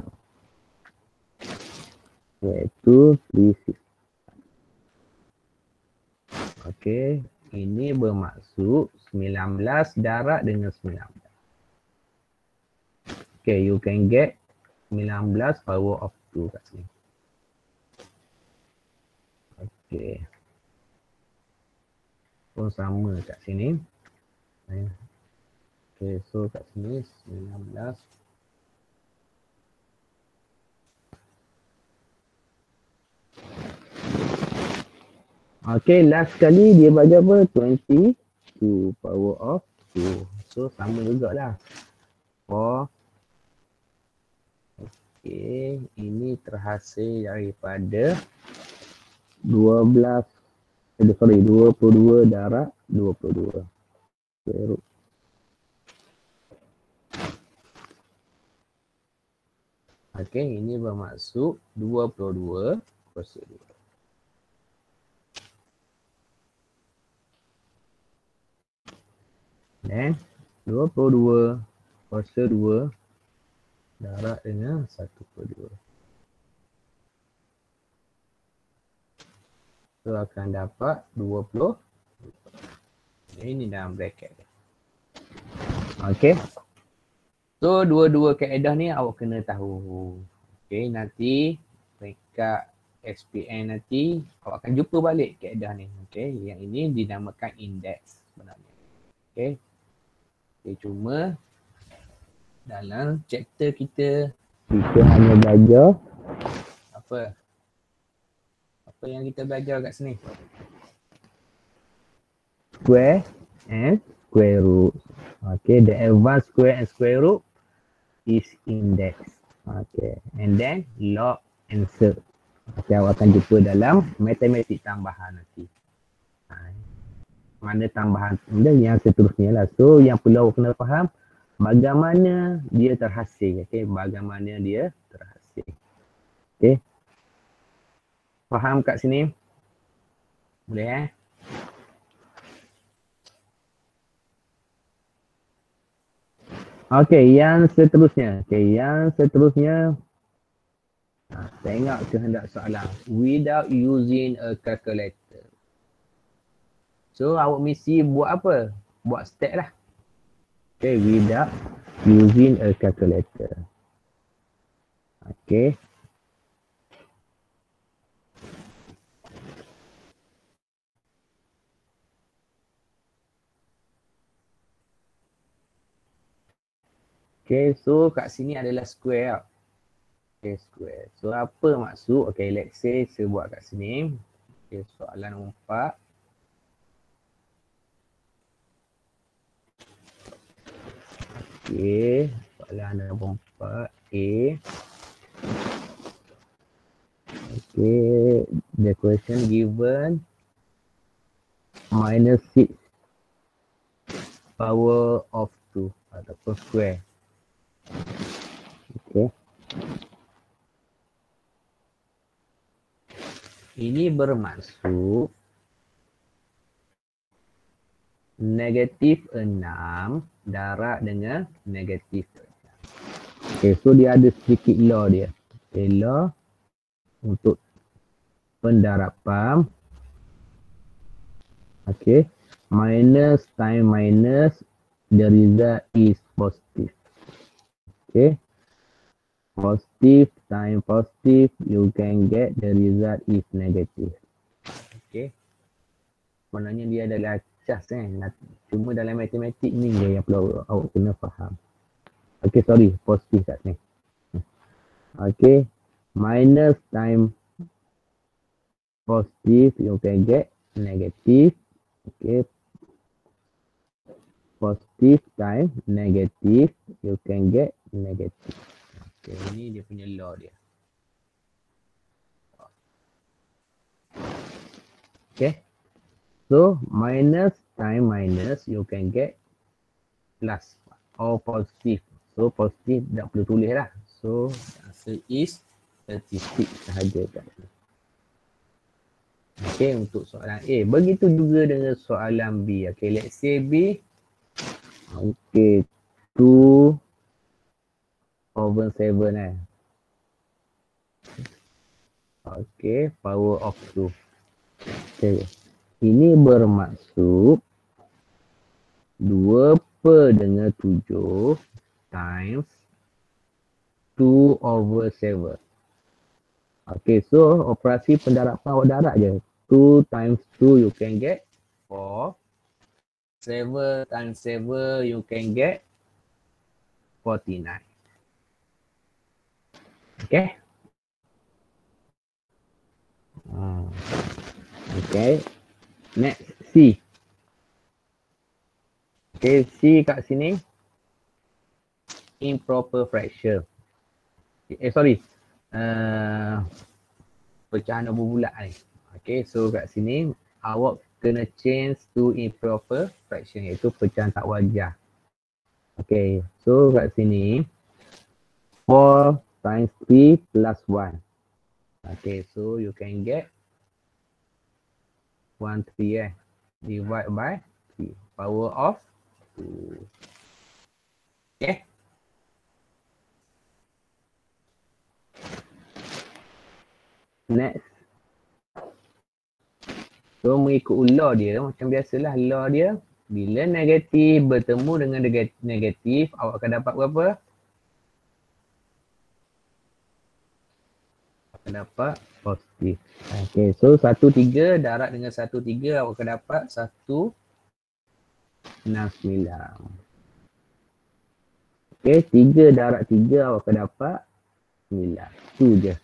Iaitu 360. Okay, ini bermaksud 19 darab dengan 19. Okay, you can get 19 power of 2 kat sini. Okay. Pun sama kat sini. Okay, so kat sini 19. Okay, last kali dia bagi apa? 20 to power of 2. So sama jugalah. Okay, ini terhasil daripada 22 darab 22. Okay, ini bermaksud 22 kuasa 2. Dan 22 kuasa 2 darab dengan 1/2. So akan dapat 20. Ini dalam bracket. Okay. So dua-dua kaedah ni awak kena tahu. Okay, nanti dekat SPM nanti awak akan jumpa balik kaedah ni. Okay, yang ini dinamakan indeks sebenarnya. Okay. Okay, cuma dalam chapter kita hanya belajar apa yang kita belajar kat sini? Square and square root. Okay, the advanced square and square root is index. Okay, and then log and surd. Okay, awak akan jumpa dalam matematik tambahan nanti. Mana tambahan dan yang seterusnya lah. So yang perlu awak kena faham bagaimana dia terhasil. Okay, bagaimana dia terhasil. Okay. Faham kat sini? Boleh Okay, yang seterusnya. Okay, yang seterusnya. Tengok kehendak soalan. Without using a calculator. So, awak mesti buat apa? Buat step lah. Okay, without using a calculator. Okay. Okay, so kat sini adalah square. Okay, square. So, apa maksud? Okay, let's say saya buat kat sini. Okay, soalan nombor 4. Okay, soalan nombor 4. A. Okay, the question given -6 power of 2 ataupun square. Okay. Ini bermaksud negatif 6 darab dengan negatif 6. Okay, so dia ada sedikit law dia. Okay, law untuk pendarapan. Okay, minus time minus, the result is positive. Okay, positive time positive, you can get the result is negative. Okay, sebenarnya dia adalah just cuma dalam matematik ni je yang perlu awak kena faham. Okay, sorry, positif kat sini. Okay, minus time positive, you can get negative. Okay, positive time negative, you can get negative. Okay, ini dia punya law dia. Okay, so minus time minus, you can get plus or positive. So positif tak perlu tulis lah. So answer is 36 sahaja kat sini. Okay, untuk soalan A. Begitu juga dengan soalan B. Okay, let's say B. Okay, 2 over 7 Okay, power of 2. Okay. Ini bermaksud 2 per dengan 7 times 2 over 7. Okay, so operasi pendarapan awak darat je. 2 times 2 you can get 4. 7 times 7 you can get 49. Okay. Okay. Next, C. Okay, C kat sini. Improper fraction. Pecahan nombor bulat ni. Okay, so kat sini awak kena change to improper fraction, iaitu pecahan tak wajar. Okay, so kat sini 4 times 3 plus 1. Okay, so you can get 1 3 divide by 3. Power of 2. Okay. Next. So mengikut law dia, macam biasalah law dia, bila negatif bertemu dengan negatif, awak akan dapat berapa? Akan dapat positif. Okay, so 1 3 darat dengan 1 3, awak akan dapat 1 6 9. Okay, 3 darat 3, awak akan dapat 9. Tu je.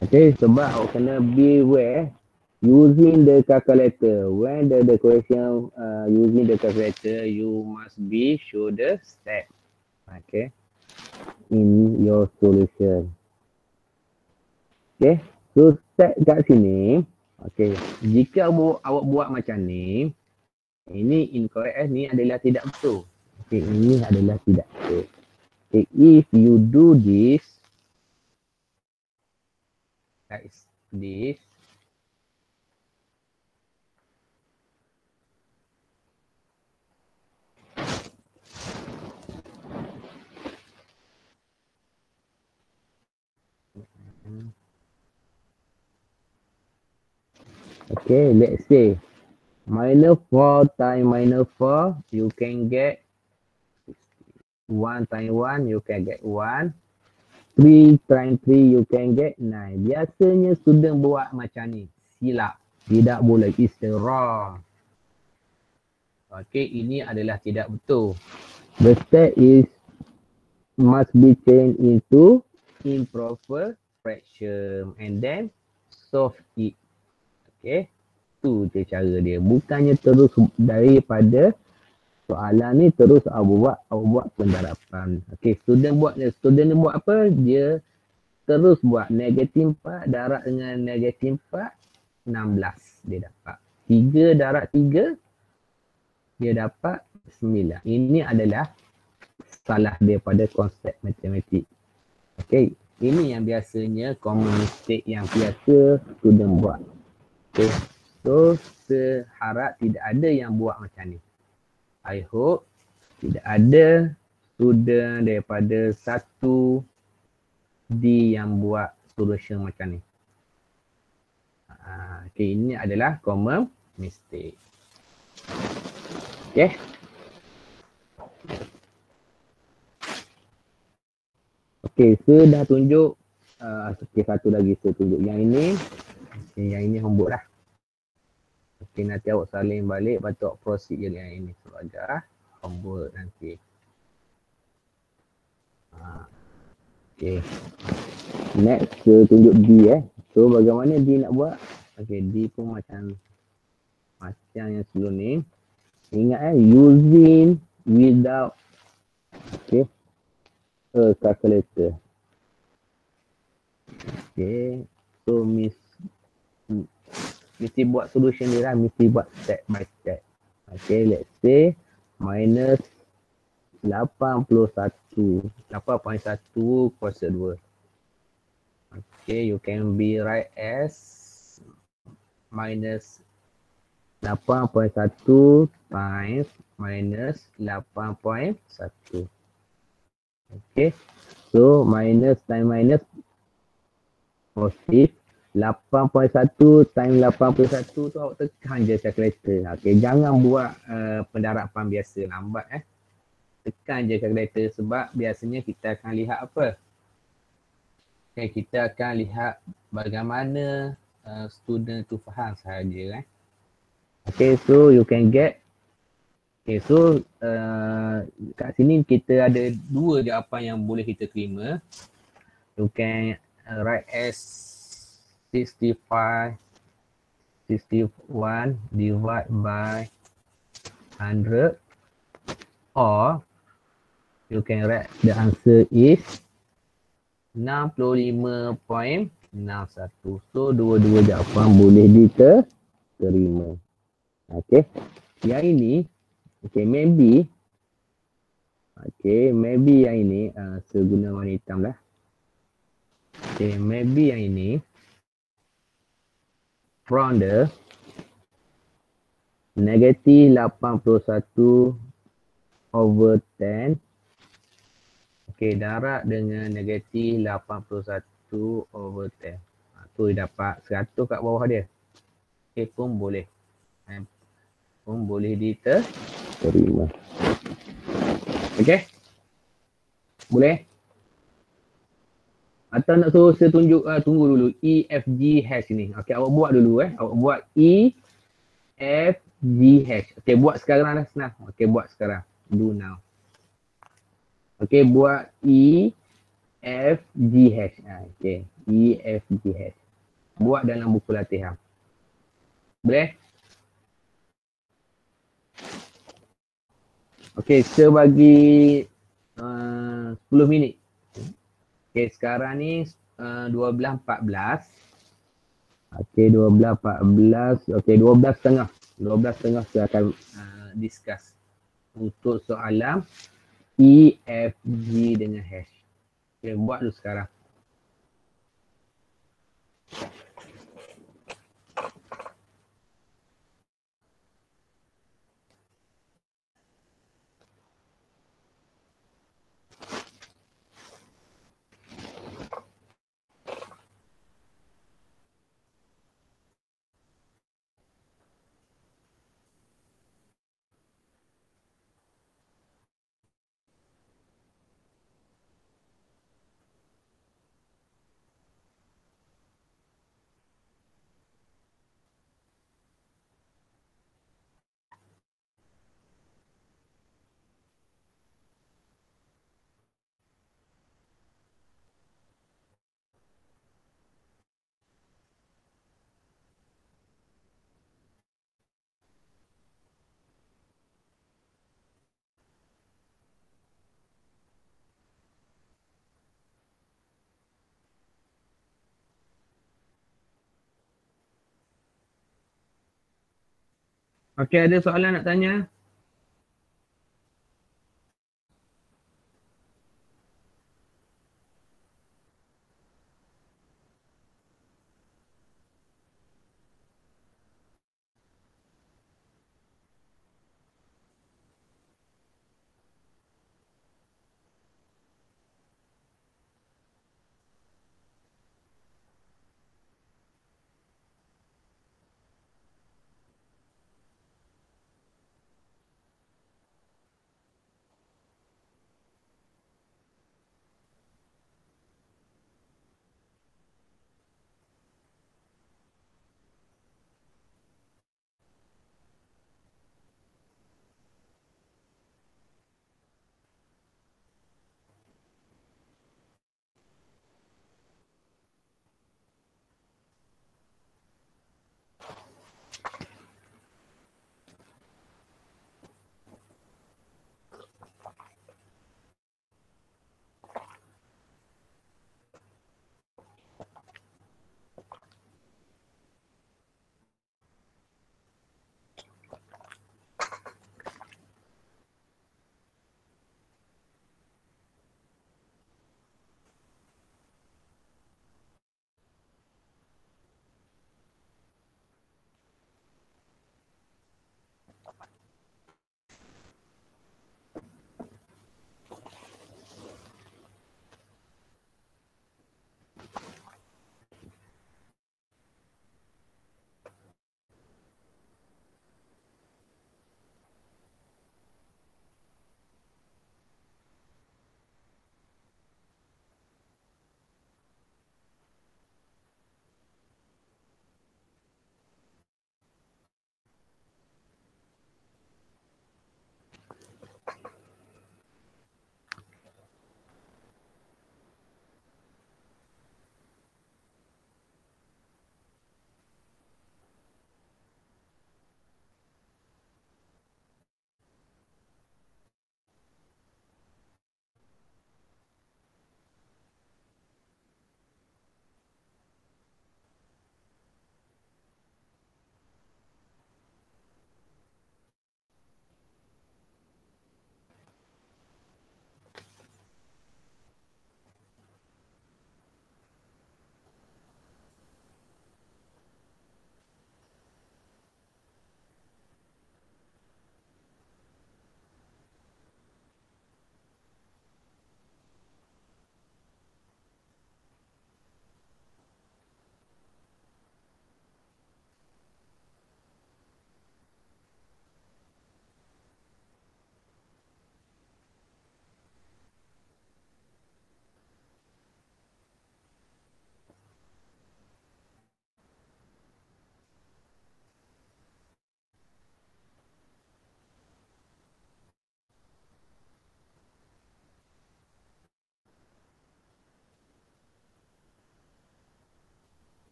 Okay, sebab awak kena beware using the calculator. When the question using the calculator, you must be show the step. Okay, in your solution. Okay, so step kat sini. Okay, jika awak buat macam ni, ini incorrect, ni adalah tidak betul. Okay, ini adalah tidak betul. Okay, if you do this, like this, okay, let's say minus 4 times minus 4, you can get 1 times 1, you can get 1. 3 times 3, you can get 9. Biasanya student buat macam ni. Silap. Tidak boleh. It's wrong. Okay, ini adalah tidak betul. The step is must be changed into improper fraction and then solve it. Okay, tu je cara dia. Bukannya terus daripada soalan ni terus awak buat pendarapan. Okay, student buat apa? Dia terus buat negatif 4 darat dengan negatif 4, 16 dia dapat. 3 darat 3, dia dapat 9. Ini adalah salah daripada konsep matematik. Okay, ini yang biasanya common mistake yang biasa student buat. Okay, so seharap tidak ada yang buat macam ni. I hope tidak ada student daripada 1D yang buat solution macam ni. Okay, ini adalah common mistake. Okay. Okay, saya dah tunjuk. Okay, satu lagi saya tunjuk. Yang ini homework lah. Okay, nanti awak salin balik, lepas tu awak proceed je yang ini. So, agak homework nanti. Okay. Next, tunjuk D So, bagaimana D nak buat? Okay, D pun macam yang sebelum ni. Ingat using without okay, a calculator. Okay, so mesti buat solution dia lah, mesti buat step by step. Okay, let's say minus 8.1 kuasa 2. Okay, you can be write as minus 8.1 times minus 8.1. Okay, so minus times minus positif. 8.1 times 81 tu awak tekan je calculator. Okay, jangan buat pendarapan biasa lambat Tekan je calculator sebab biasanya kita akan lihat apa? Okay, kita akan lihat bagaimana student tu faham sahaja Okay, so you can get Okay, so kat sini kita ada dua jawapan yang boleh kita terima. You can write as 61 divide by 100 or you can write the answer is 65.61. So dua-dua jawapan boleh diterima. Okay. Yang ini okay, maybe yang ini saya guna warna hitam lah. Okay, maybe yang ini from the negative 81 over 10. Okay, darab dengan negatif 81 over 10. Tu dapat 100 kat bawah dia. Okay, pun boleh. Pun boleh diterima. Okay? Boleh? Atau nak suruh saya tunjuk, tunggu dulu. E, F, G, H ni. Okay, awak buat dulu Awak buat E, F, G, H. Okay, buat sekarang dah senang. Okay, buat sekarang. Do now. Okay, buat E, F, G, H. Okay, E, F, G, H. Buat dalam buku latihan. Boleh? Okay, saya bagi 10 minit. Okay, sekarang ni 12.14. Okay, 12.14. Okay, 12.30. 12.30 saya akan discuss untuk soalan E, F, G dengan H. Okay, buat dulu sekarang. Okay, ada soalan nak tanya?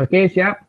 Okey, siap?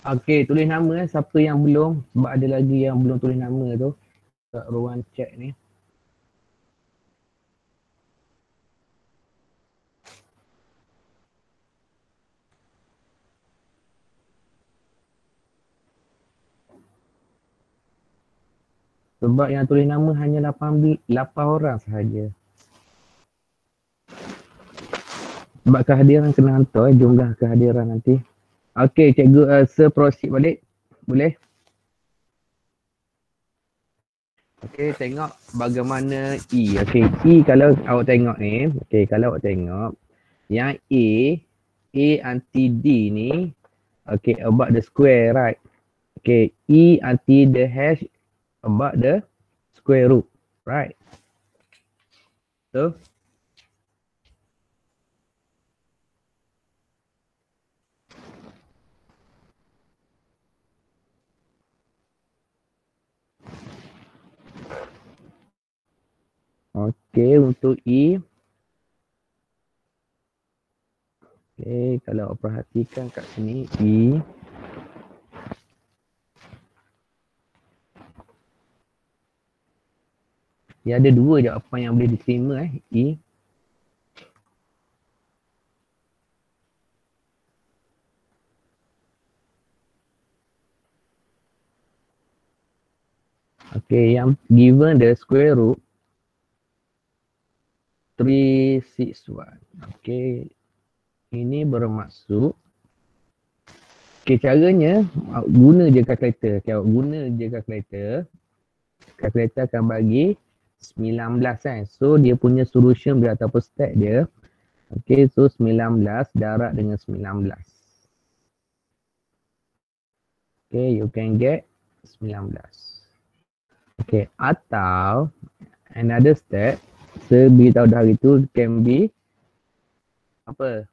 Okey, tulis nama siapa yang belum. Sebab ada lagi yang belum tulis nama tu. Kat ruang chat ni. Sebab yang tulis nama hanya 8 orang sahaja. Sebab kehadiran kena hantar jumlah kehadiran nanti. Okey, cikgu proceed balik. Boleh? Okey, tengok bagaimana E. Okey, E kalau awak tengok ni, okey, kalau awak tengok yang A anti D ni, okey, about the square, right? Okey, E anti the hash about the square root, right? So, okey, untuk E, okey, kalau awak perhatikan kat sini, E, dia ada dua jawapan yang boleh diterima E. Okey, yang given the square root 361. Okey, ini bermaksud okey, caranya guna je calculator. Okay, awak guna je calculator. Calculator akan bagi 19 kan. So dia punya solution dia ataupun step dia. Okey, so 19 darab dengan 19. Okay, you can get 19. Okay, atau another step, seberitahu dah itu can be apa?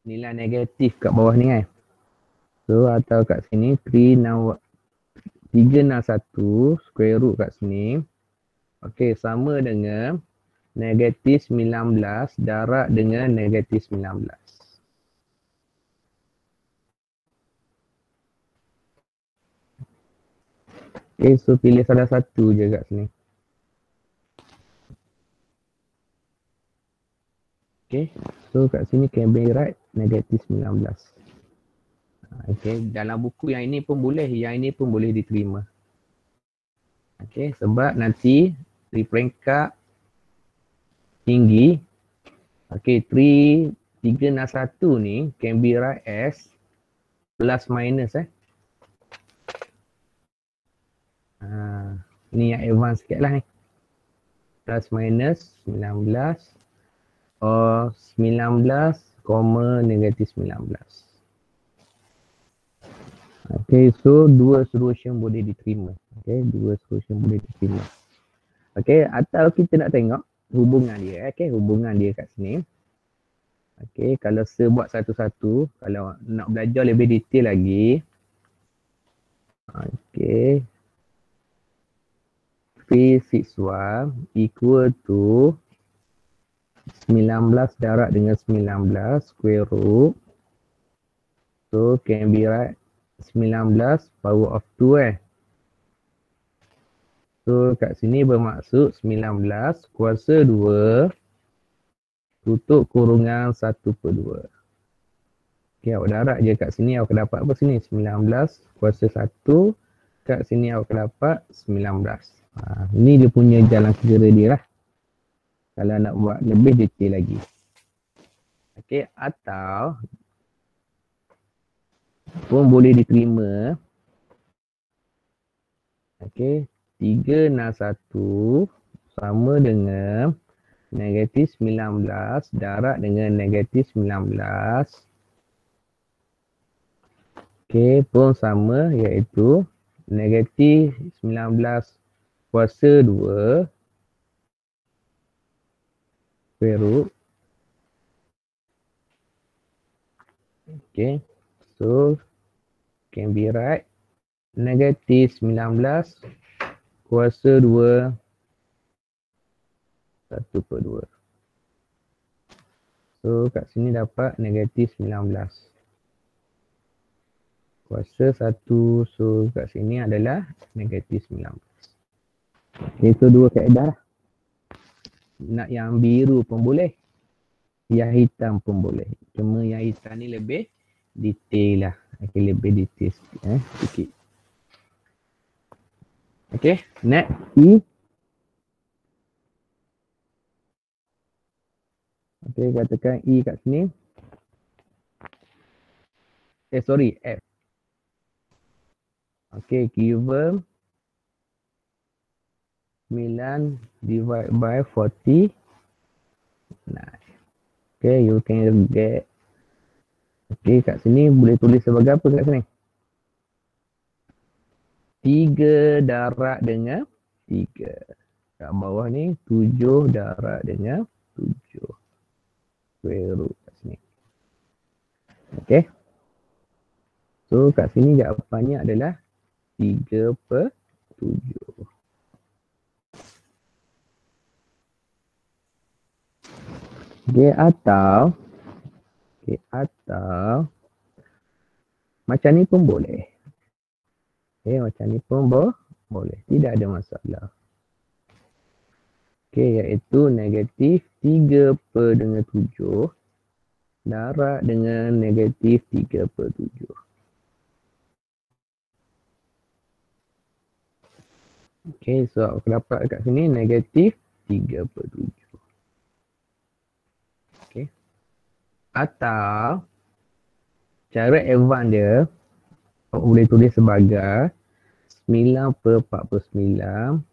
Nilai negatif kat bawah ni kan. So, atau kat sini 361 square root kat sini. Okay, sama dengan negatif 19 darab dengan negatif 19. Okay, so pilih salah satu je kat sini. Okay, so kat sini can be right negatif 19. Okay, dalam buku yang ini pun boleh, yang ini pun boleh diterima. Okay, sebab nanti di peringkat tinggi, okay, 361 ni can be right as plus minus ni yang advance sikit lah ni. Plus minus 19 or 19, negatif 19. Okay, so dua solution boleh diterima. Okay, dua solution boleh diterima. Okay, atau kita nak tengok hubungan dia. Okay, hubungan dia kat sini. Okay, kalau buat satu-satu, kalau nak belajar lebih detail lagi. Okay. 361 equal to 19 darab dengan 19 square root. So, can be right 19 power of 2 So, kat sini bermaksud 19 kuasa 2 tutup kurungan 1/2. Okay, awak darab je kat sini, awak dapat apa sini? 19 kuasa 1. Kat sini awak dapat 19. Ini dia punya jalan kira dia lah. Kalau nak buat lebih detail lagi. Okay, atau pun boleh diterima. Okay, 361 sama dengan negatif 19 darab dengan negatif 19. Okay, pun sama iaitu negatif 19 kuasa 2 square root. Okay, so can be right negatif 19 kuasa 2 1/2. So kat sini dapat negatif 19. Kuasa 1. So kat sini adalah negatif 19. Okay, so dua kaedah lah. Nak yang biru pun boleh. Yang hitam pun boleh. Cuma yang hitam ni lebih detail lah. Okay, lebih detail sikit. Okay, next E. Okay, katakan E kat sini. Sorry, F. Okay, given 9 divided by 40. Nah, okay, you can get. Okay, kat sini boleh tulis sebagai apa kat sini? 3 darab dengan 3. Kat bawah ni 7 darab dengan 7. Square root kat sini. Okay. So kat sini jawapannya adalah 3/7. Okay, atau macam ni pun boleh. Okay, macam ni pun boleh. Tidak ada masalah. Okay, iaitu negatif 3/7 darab dengan negatif 3/7. Okay, so aku dapat kat sini negatif 3/7. Okay. Atau cara advance dia, aku boleh tulis sebagai 9/49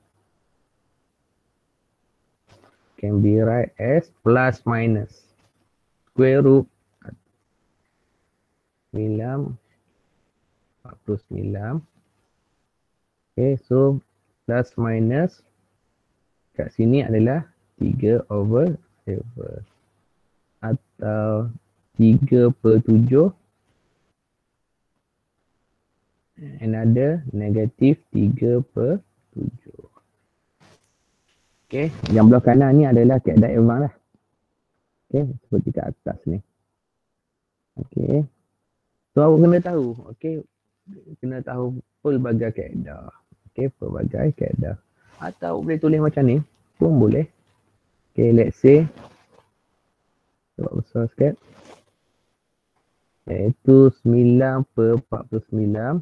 can be write as plus minus square root 9/49. Okay, so plus minus kat sini adalah 3/7 atau 3/7 another negatif 3/7. Okay, yang belah kanan ni adalah kaedah advance lah. Okay, seperti kat atas ni. Okay, so awak kena tahu. Okay, kena tahu pelbagai kaedah. Okay, pelbagai kaedah. Atau boleh tulis macam ni pun boleh. Okay, let's say buat besar sikit. Iaitu 9/49.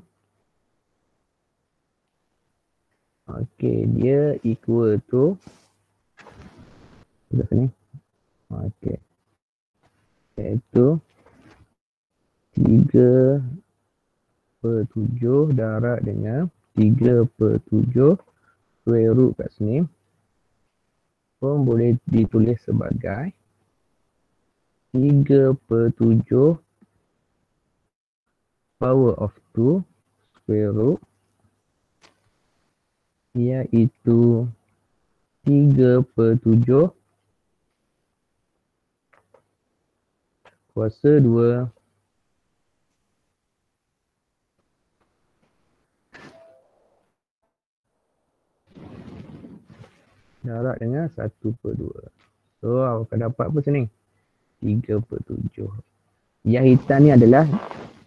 Okay, dia equal to kat sini. Okay. Iaitu 3/7 darab dengan 3/7 square root kat sini pun boleh ditulis sebagai 3/7 power of 2 square root iaitu 3/7 kuasa 2 darab dengan 1/2. So, awak akan dapat apa sini? 3/7. Yang hitam ni adalah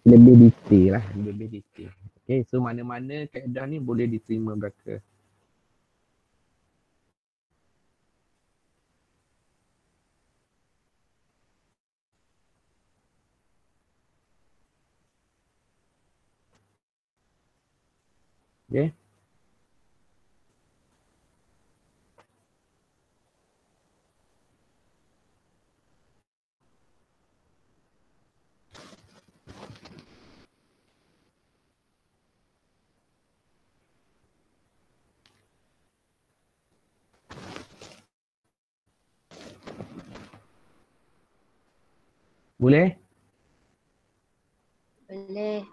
lebih detail lah. Lebih detail. Okay, so mana-mana kaedah ni boleh diterima belaka. Okay. Boleh? Boleh.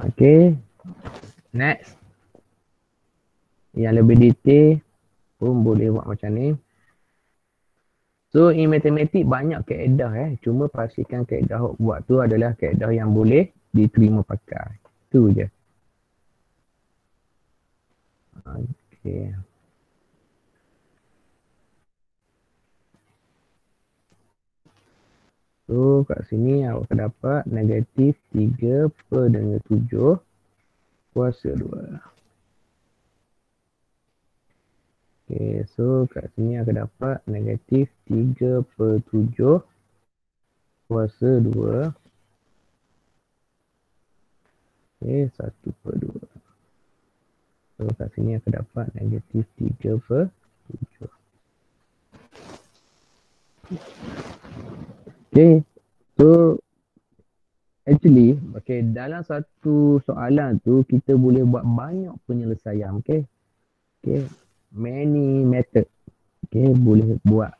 Okay. Next. Yang lebih detail pun boleh buat macam ni. So, in matematik banyak kaedah Cuma pastikan kaedah awak buat tu adalah kaedah yang boleh diterima pakai. Tu je. Okay. So kat sini awak akan dapat negatif 3 per dengan 7 kuasa 2. Okay, so kat sini akan dapat negatif 3 per 7 kuasa 2. Okay, 1 per 2. So kat sini akan dapat negatif 3 per 7. Okay, so actually, okay, dalam satu soalan tu kita boleh buat banyak penyelesaian, okay. Okay, many method, okay, boleh buat,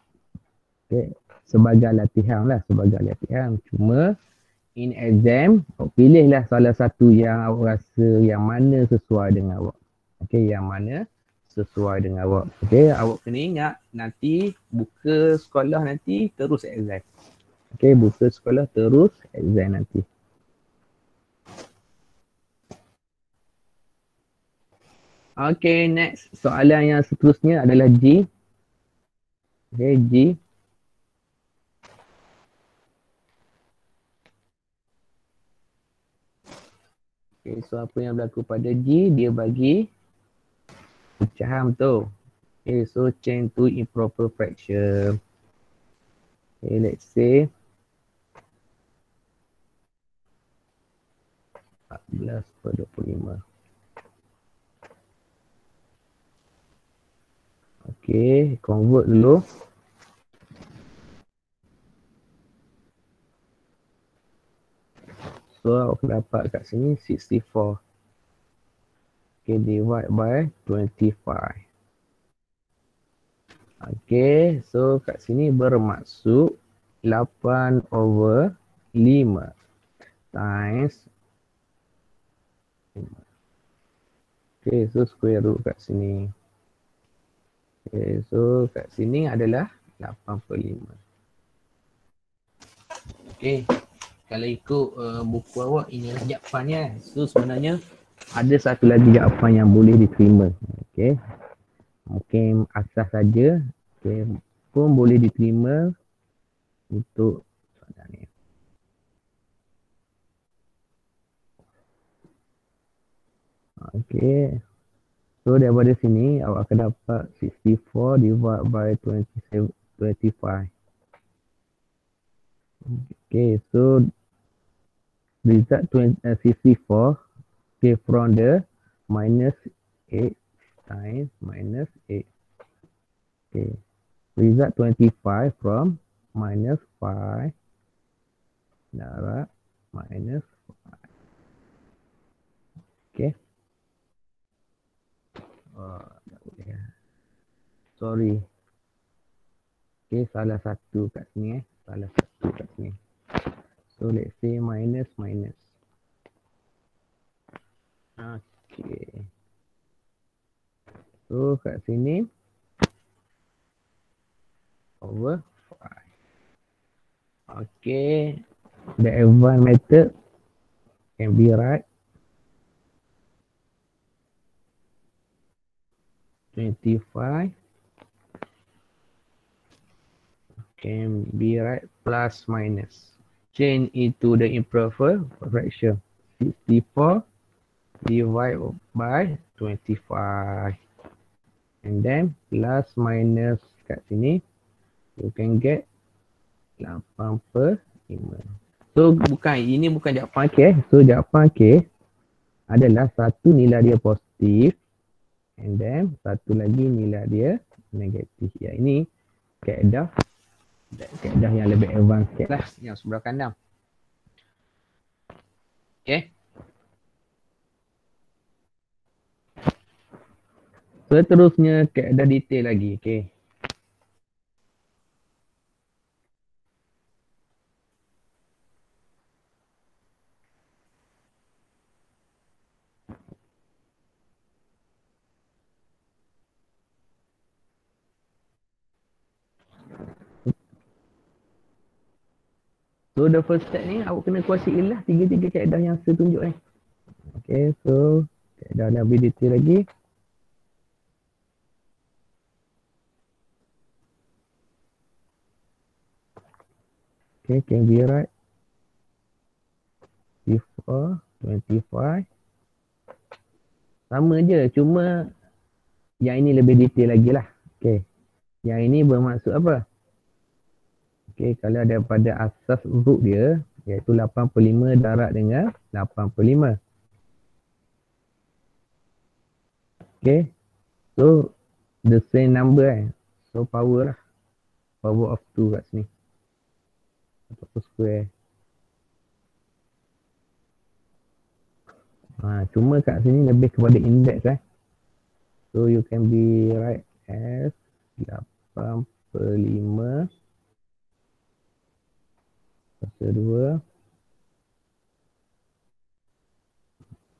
okay, sebagai latihan lah, sebagai latihan. Cuma in exam, awak pilihlah salah satu yang awak rasa yang mana sesuai dengan awak. Okay, yang mana sesuai dengan awak. Okay, awak kena ingat nanti buka sekolah nanti terus exam. Okay, buka sekolah terus exam nanti. Okay, next soalan yang seterusnya adalah G. Okay, G. Okay, so apa yang berlaku pada G, dia bagi pecahan tu. Okay, so change to improper fraction. Okay, let's say 14 per 25. Okay, convert dulu. So, aku dapat kat sini 64. Okay, divide by 25. Okay, so kat sini bermaksud 8 over 5 times 5. Okay, so square root kat sini. Okay, so kat sini adalah 8 per 5. Okay, kalau ikut buku awak, inilah jawapannya. So sebenarnya ada satu lagi jawapan yang boleh diterima. Okay, mungkin asas saja. Okay, pun boleh diterima untuk soalan ni. Okay, so daripada sini awak akan dapat 64 divided by 25. Okay, so result 64. Okay, from the minus 8 times minus 8. Okay, result 25 from minus 5 darab minus 5. Okay. Tak boleh. Sorry. Okay, salah satu kat sini Salah satu kat sini. So let's say minus minus. Okay. So kat sini over 5. Okay. The advanced method can be right. 25 can be right plus minus. Change into the improper fraction. 64 divided by 25. And then plus minus kat sini. You can get 8 per 5. So ini bukan jawapan K. So jawapan K adalah satu nilai dia positif. And then satu lagi nilai dia negatif. Ya, ini kaedah yang lebih advance sikit lah, yang sebelah kanan. Okay. Seterusnya kaedah detail lagi. Okay. So the first step ni awak kena kuasai lah tiga-tiga kaedah yang saya tunjuk ni. Okay, so kaedah lebih detail lagi. Okay, can be right. 24, 25. Sama je, cuma yang ini lebih detail lagi lah. Okay. Yang ini bermaksud apa? Okay, kalau daripada asas root dia, iaitu 85 darab dengan 85. Okay. So, the same number kan. So, power lah. Power of 2 kat sini. Ataupun square. Cuma kat sini lebih kepada index kan. So, you can be right as 8/5 kuasa 2.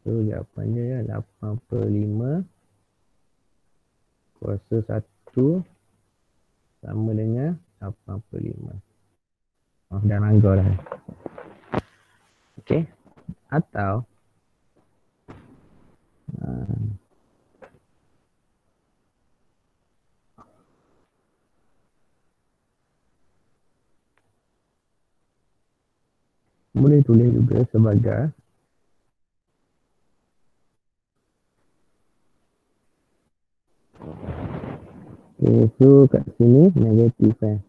So, jawapannya ya 8/5 kuasa 1 sama dengan 8/5. Dah langgar dah. Okay. Atau boleh tulis juga sebagai okay, so kat sini negatif kan.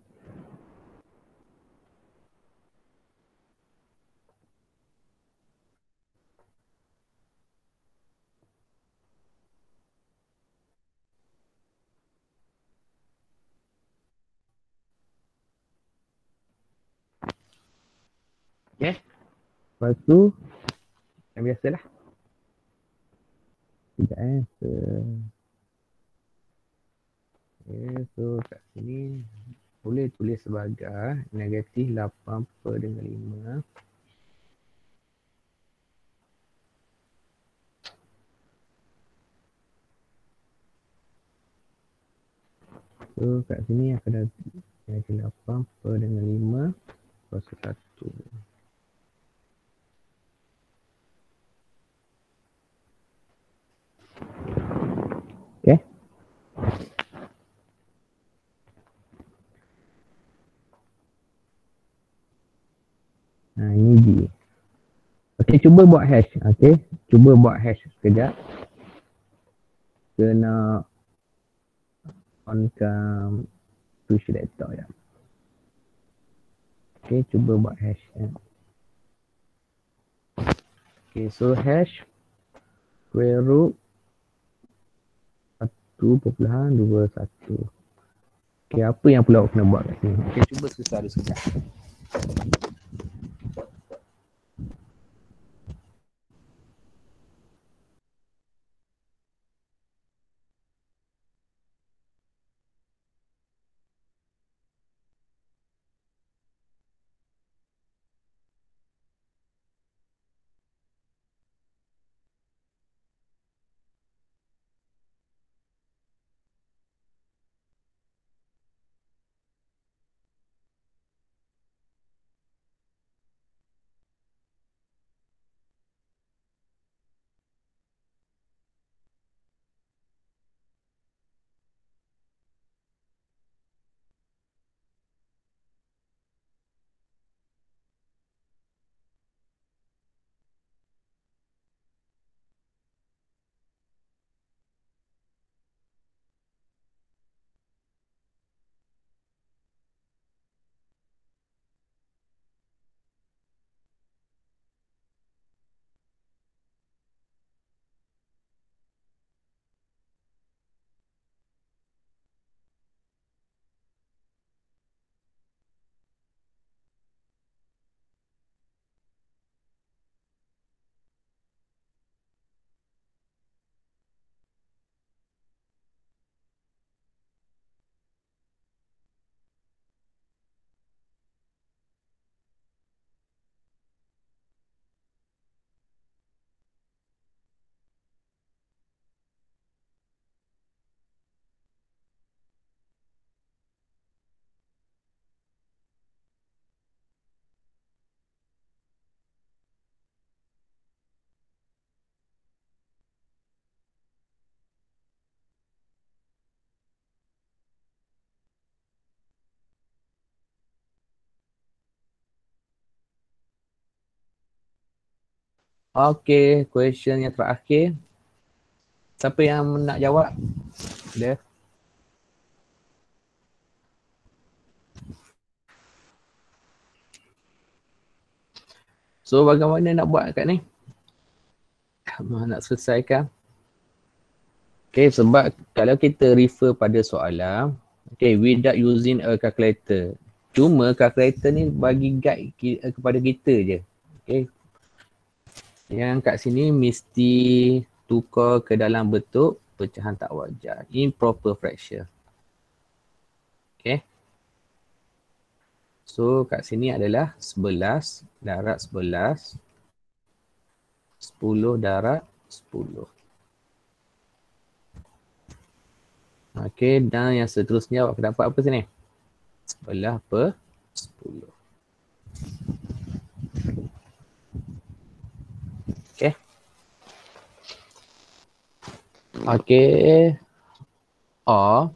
Okay. Lepas tu yang biasalah. Sekejap okay, so kat sini boleh tulis sebagai negatif 8 per dengan 5. So kat sini akan ada negatif 8 per dengan 5 kuasa 1. Okay. Ini D. Okay, cuba buat hash. Okay, cuba buat hash sekejap. Kena onkan push data ya. Okay, cuba buat hash. Okay, so hash square root 1.21. Okay, apa yang pula kena buat kat sini? Okay, cuba susah dulu sekejap. Okay, question yang terakhir. Siapa yang nak jawab? Dia. So, bagaimana nak buat kat ni? Nak selesaikan? Okay, sebab kalau kita refer pada soalan, okay, without using a calculator. Cuma calculator ni bagi guide kepada kita je. Okay. Yang kat sini mesti tukar ke dalam bentuk pecahan tak wajar. Improper fraction. Okay. So kat sini adalah 11 darat 11. 10 darat 10. Okay, dan yang seterusnya awak dapat apa sini? 11 per 10. Okay. Okay. Or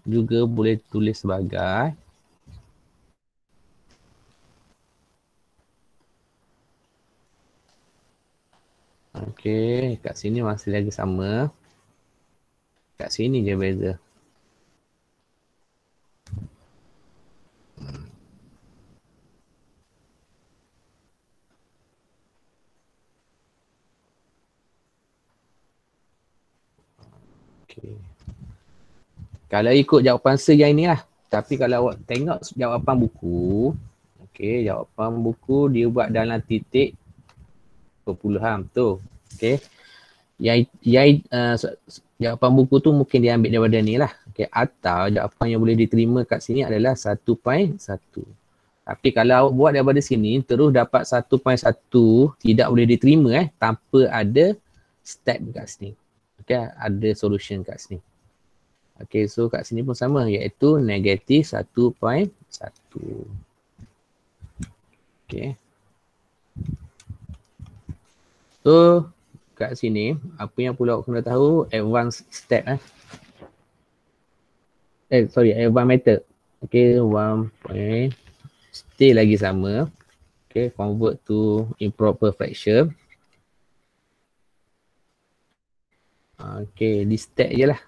juga boleh tulis sebagai okay, kat sini masih lagi sama. Kat sini je beza. Okay. Kalau ikut jawapan yang ini lah. Tapi kalau awak tengok jawapan buku, okay, jawapan buku dia buat dalam titik perpuluhan tu. Okay. Jawapan buku tu mungkin dia ambil daripada ni lah. Okay. Atau jawapan yang boleh diterima kat sini adalah 1.1. Tapi kalau awak buat daripada sini, terus dapat 1.1 tidak boleh diterima tanpa ada step kat sini. Okay, ada solution kat sini. Okay, so kat sini pun sama iaitu negatif 1.1. Okay. So, kat sini, apa yang pula awak kena tahu, advanced step advanced method. Okay, 1 point, still lagi sama. Okay, convert to improper fraction. Okay, di step je lah.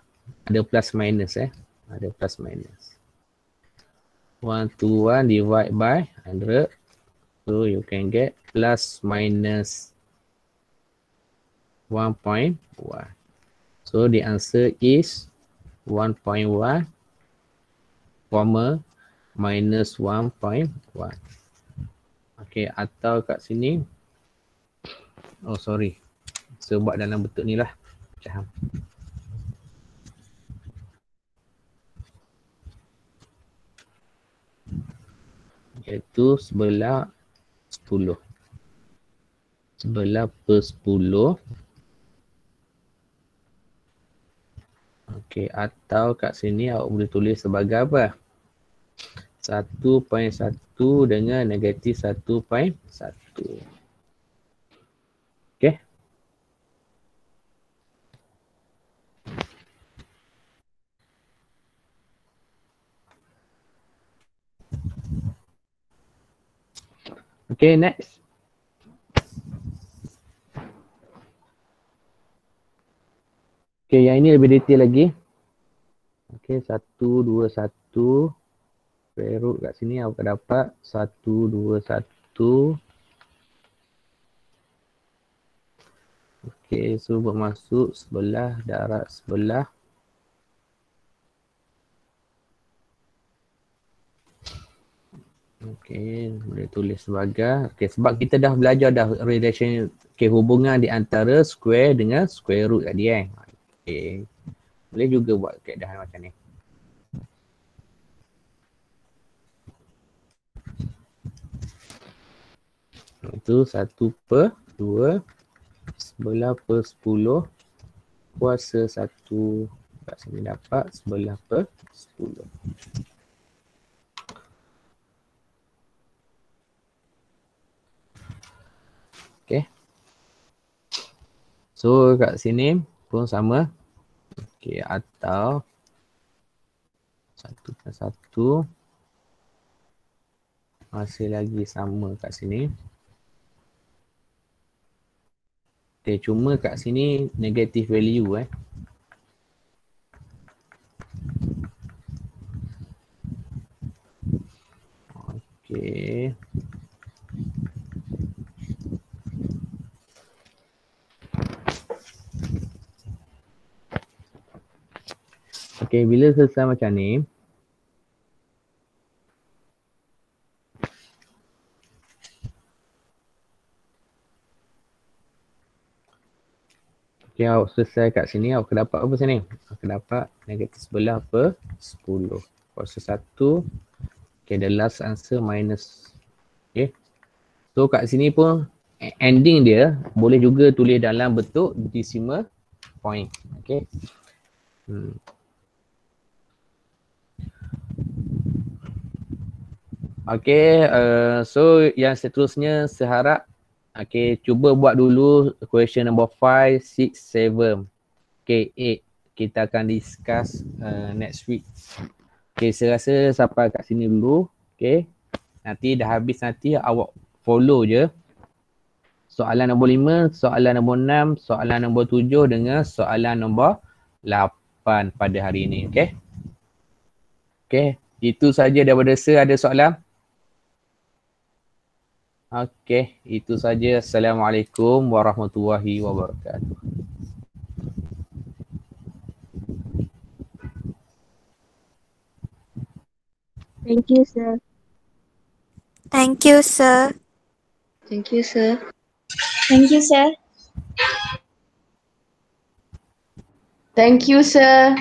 Ada plus minus Ada plus minus. 1 to 1 divide by 100. So you can get plus minus 1.1. So the answer is 1.1 comma minus 1.1. Okay, atau kat sini. Oh sorry. So buat dalam bentuk ni lah. Pecahan. Iaitu sebelah 10. Sebelah per 10. Okey, atau kat sini awak boleh tulis sebagai apa? 1.1 dengan negatif 1.1. Okey. Okey, next. Okey, yang ini lebih detail lagi. Okey, 1, 2, 1. Square root kat sini awak dapat 1, 2, 1. Okey, so bermaksud sebelah darat sebelah. Okey, boleh tulis sebagai. Okey, sebab kita dah belajar dah relation, hubungan di antara square dengan square root tadi Okey. Boleh juga buat keadaan macam ni. Itu 1 per 2 sebelah per 10 kuasa 1. Kat sini dapat sebelah per 10. Okay. So kat sini pun sama. Okay, atau 1 per 1 masih lagi sama kat sini. Okay, cuma kat sini negative value Okay. Okay, bila selesai macam ni, okay, awak selesai kat sini, awak akan dapat apa sini? Awak akan dapat negatif sebelah per 10. Kuasa 1. Okay, the last answer minus. Okay. So kat sini pun ending dia boleh juga tulis dalam bentuk decimal point. Okay. Okay, so yang seterusnya seharap cuba buat dulu question number 5, 6, 7. Okay, 8. Kita akan discuss next week. Okay, saya rasa sampai kat sini dulu. Okay. Nanti dah habis nanti awak follow je. Soalan nombor 5, soalan nombor 6, soalan nombor 7 dengan soalan nombor 8 pada hari ini. Okay. Okay. Itu saja daripada saya. Ada soalan? Okay. Itu saja. Assalamualaikum warahmatullahi wabarakatuh. Thank you, sir. Thank you, sir. Thank you, sir. Thank you, sir. Thank you, sir.